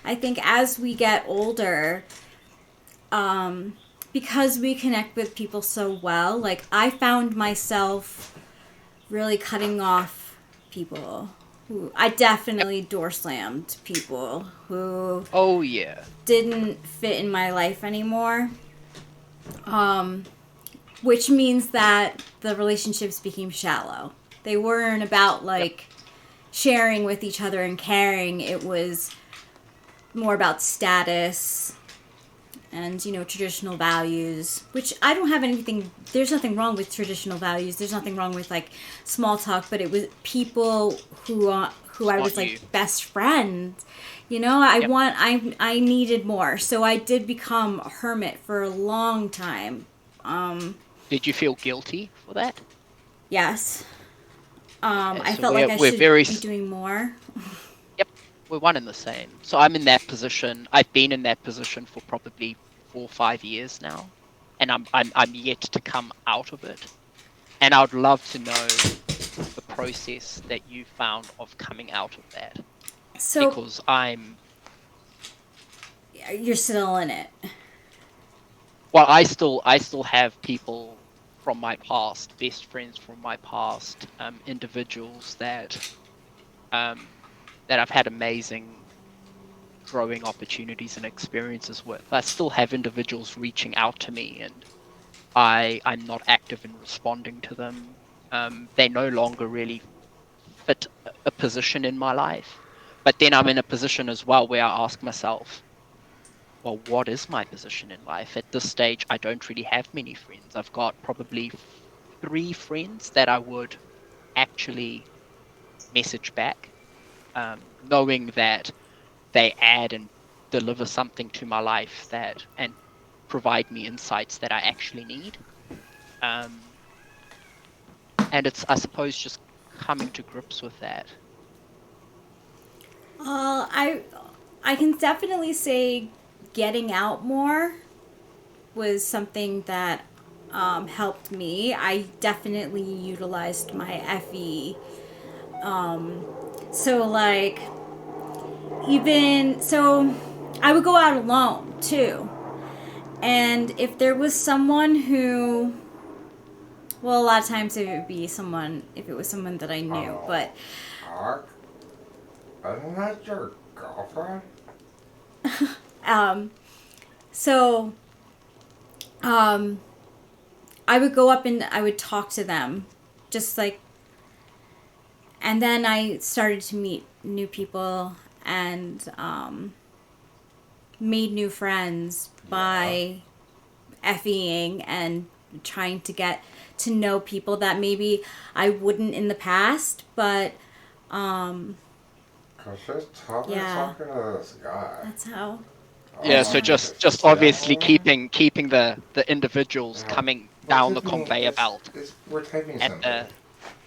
I think as we get older, because we connect with people so well, like I found myself really cutting off people who I definitely door slammed people who Oh yeah. didn't fit in my life anymore. Which means that the relationships became shallow. They weren't about Yep. like sharing with each other and caring. It was more about status and, traditional values, which I don't have anything, there's nothing wrong with traditional values. There's nothing wrong with like small talk, but it was people who Just I not was you. like best friends. I Yep. want, I needed more. So I did become a hermit for a long time. Did you feel guilty for that? Yes. Okay, I so felt like I we're should very be doing more. yep, we're one and the same. So I'm in that position. I've been in that position for probably 4 or 5 years now, and I'm yet to come out of it. And I would love to know the process that you found of coming out of that, So because you're still in it. well, I still have people from my past, best friends from my past, individuals um that I've had amazing growing opportunities and experiences with. I still have individuals reaching out to me, and I'm not active in responding to them. They no longer really fit a position in my life. But then I'm in a position as well where I ask myself, well, what is my position in life? At this stage, I don't really have many friends. I've got probably 3 friends that I would actually message back, knowing that they add and deliver something to my life that and provide me insights that I actually need. Um, and it's, I suppose, just coming to grips with that. I can definitely say getting out more was something that helped me. I definitely utilized my FE. So like even so, I would go out alone too. And if there was someone who, well, a lot of times it would be someone, if it was someone that I knew, but Mark, isn't that your girlfriend? um, so um, I would go up and I would talk to them, just like, and then I started to meet new people and made new friends Yeah. by FEing and trying to get to know people that maybe I wouldn't in the past, but Cause she's talking to this guy. That's how. Yeah, so just obviously keeping the individuals coming down the conveyor belt We're typing at something.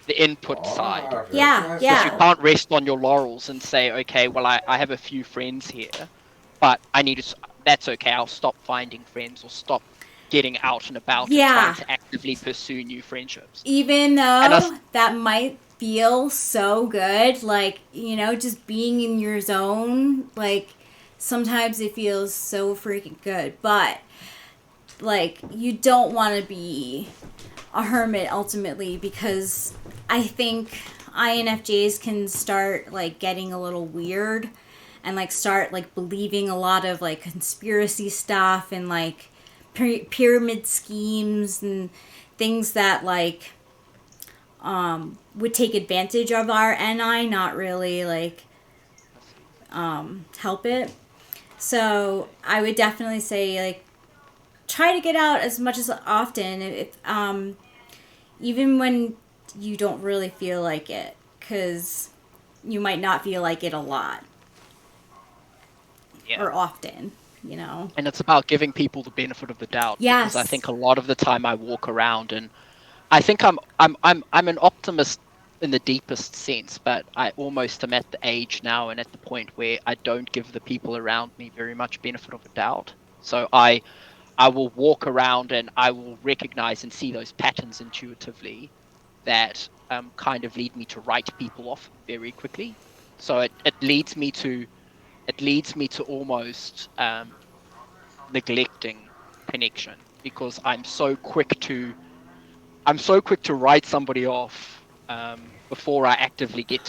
the input side. Yeah, Because you yeah. can't rest on your laurels and say, okay, well, I have a few friends here, but I need to, that's okay, I'll stop finding friends or stop getting out and about and trying to actively pursue new friendships. Even And though that might feel so good, like, just being in your zone, like, sometimes it feels so freaking good, but, like, you don't want to be a hermit ultimately, because I think INFJs can start, like, getting a little weird and, like, start, like, believing a lot of, like, conspiracy stuff and, like, pyramid schemes and things that, like, would take advantage of our NI, not really, like, help it. So I would definitely say, like, try to get out as much as often, if even when you don't really feel like it, because you might not feel like it a lot or often, And it's about giving people the benefit of the doubt. Yes. Because I think a lot of the time I walk around and I think I'm an optimist in the deepest sense, but I almost am at the age now and at the point where I don't give the people around me very much benefit of a doubt. So I will walk around and I will recognize and see those patterns intuitively that kind of lead me to write people off very quickly. So it leads me to almost neglecting connection because I'm so quick to write somebody off before I actively get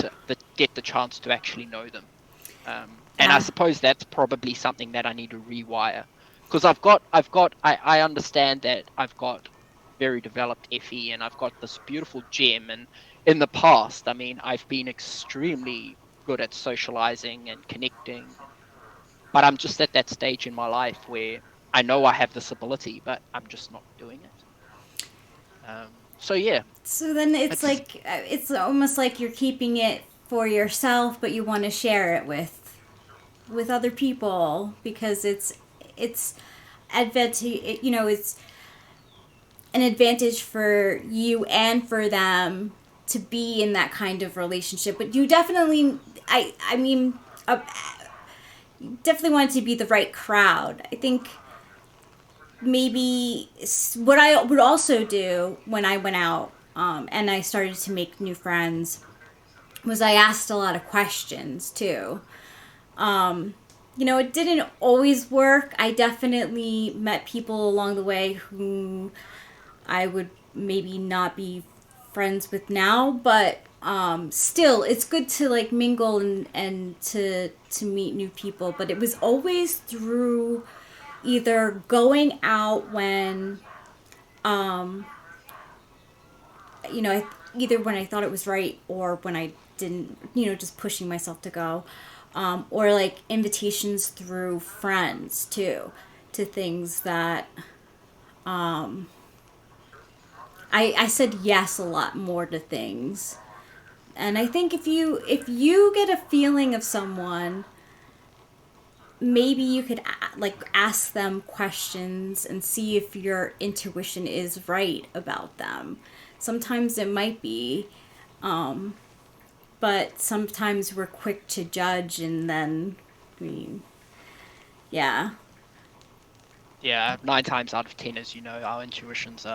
the chance to actually know them. And I suppose that's probably something that I need to rewire, because I understand that I've got very developed FE and I've got this beautiful gem, and in the past, I mean, I've been extremely good at socializing and connecting, but I'm just at that stage in my life where I know I have this ability, but I'm just not doing it. So yeah. So then it's like, it's almost like you're keeping it for yourself, but you want to share it with other people, because it's advantage, it's an advantage for you and for them to be in that kind of relationship. But you definitely, I mean, you definitely want it to be the right crowd. I think maybe what I would also do when I went out, and I started to make new friends, was I asked a lot of questions too. It didn't always work. I definitely met people along the way who I would maybe not be friends with now, but still, it's good to, like, mingle and to meet new people. But it was always through either going out when, either when I thought it was right or when I didn't, just pushing myself to go, or, like, invitations through friends too, to things that I said yes a lot more to things. And I think if you get a feeling of someone, maybe you could, like, ask them questions and see if your intuition is right about them. Sometimes it might be, but sometimes we're quick to judge, and then yeah. 9 times out of 10, as you know, our intuition's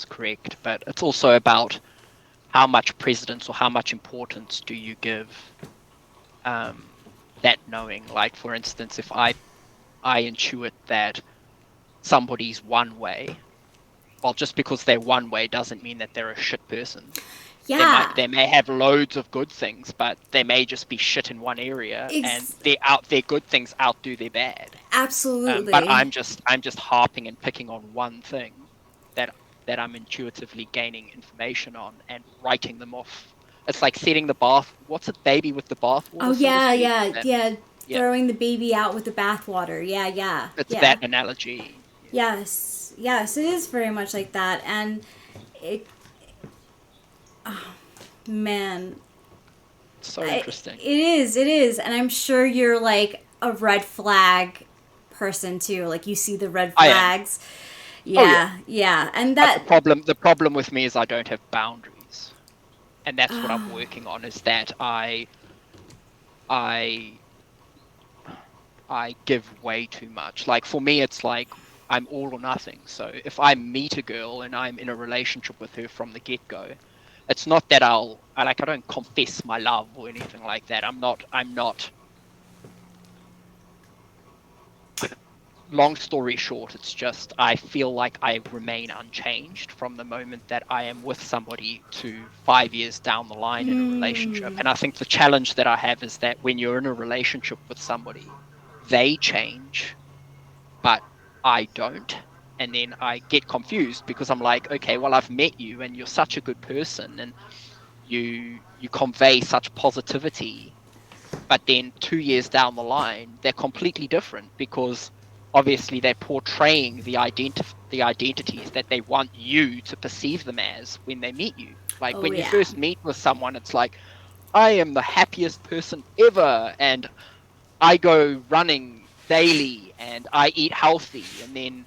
correct, but it's also about how much precedence or how much importance do you give that knowing. Like, for instance, if I intuit that somebody's one way, well, just because they're one way doesn't mean that they're a shit person. Yeah. They may have loads of good things, but they may just be shit in one area, and their good things outdo their bad. Absolutely. But I'm just harping and picking on one thing that I'm intuitively gaining information on and writing them off. It's like setting the bath. What's a baby with the bathwater? Oh yeah. Throwing the baby out with the bathwater. Yeah. It's that analogy. Yes, it is very much like that, and it. Oh, man, So interesting. It is, and I'm sure you're like a red flag person too. Like you see the red I am. flags. Oh, yeah. Yeah, and But that the problem with me is I don't have boundaries, and that's what I'm working on. Is that I give way too much. Like for me, it's like I'm all or nothing. So if I meet a girl and I'm in a relationship with her from the get-go, it's not that I don't confess my love or anything like that. I'm not. Long story short, it's just I feel like I remain unchanged from the moment that I am with somebody to 5 years down the line in a relationship. And I think the challenge that I have is that when you're in a relationship with somebody, they change, but I don't. And then I get confused because I'm like, okay, well, I've met you and you're such a good person and you convey such positivity, but then 2 years down the line, they're completely different because obviously they're portraying the identities that they want you to perceive them as when they meet you. Like when you first meet with someone, it's like, I am the happiest person ever, and I go running daily, and I eat healthy, and then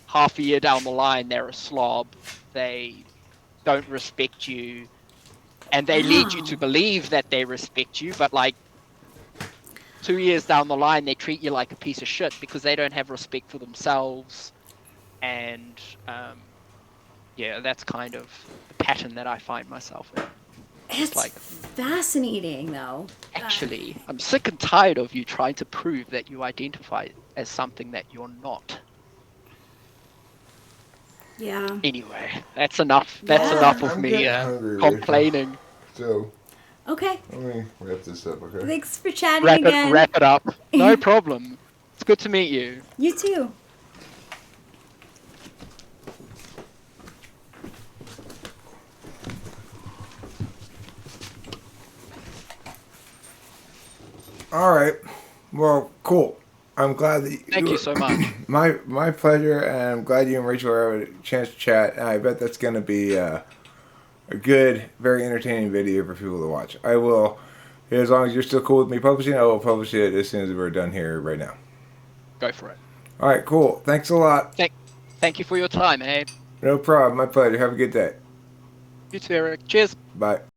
half a year down the line, they're a slob, they don't respect you, and they lead you to believe that they respect you, but like 2 years down the line, they treat you like a piece of shit because they don't have respect for themselves. And yeah, that's kind of the pattern that I find myself in. it's like fascinating though. Actually, I'm sick and tired of you trying to prove that you identify as something that you're not. Yeah. Anyway, that's enough. That's enough of I'm me getting hungry, complaining. So Okay. let me wrap this up, okay? Thanks for chatting again. Wrap it up. No problem. It's good to meet you. You too. All right. Well, cool. I'm glad that Thank you so much. My pleasure, and I'm glad you and Rachel have a chance to chat. And I bet that's going to be a good, very entertaining video for people to watch. I will, as long as you're still cool with me publishing, I will publish it as soon as we're done here right now. Go for it. All right, cool. Thanks a lot. Thank you for your time, hey. No problem. My pleasure. Have a good day. You too, Eric. Cheers. Bye.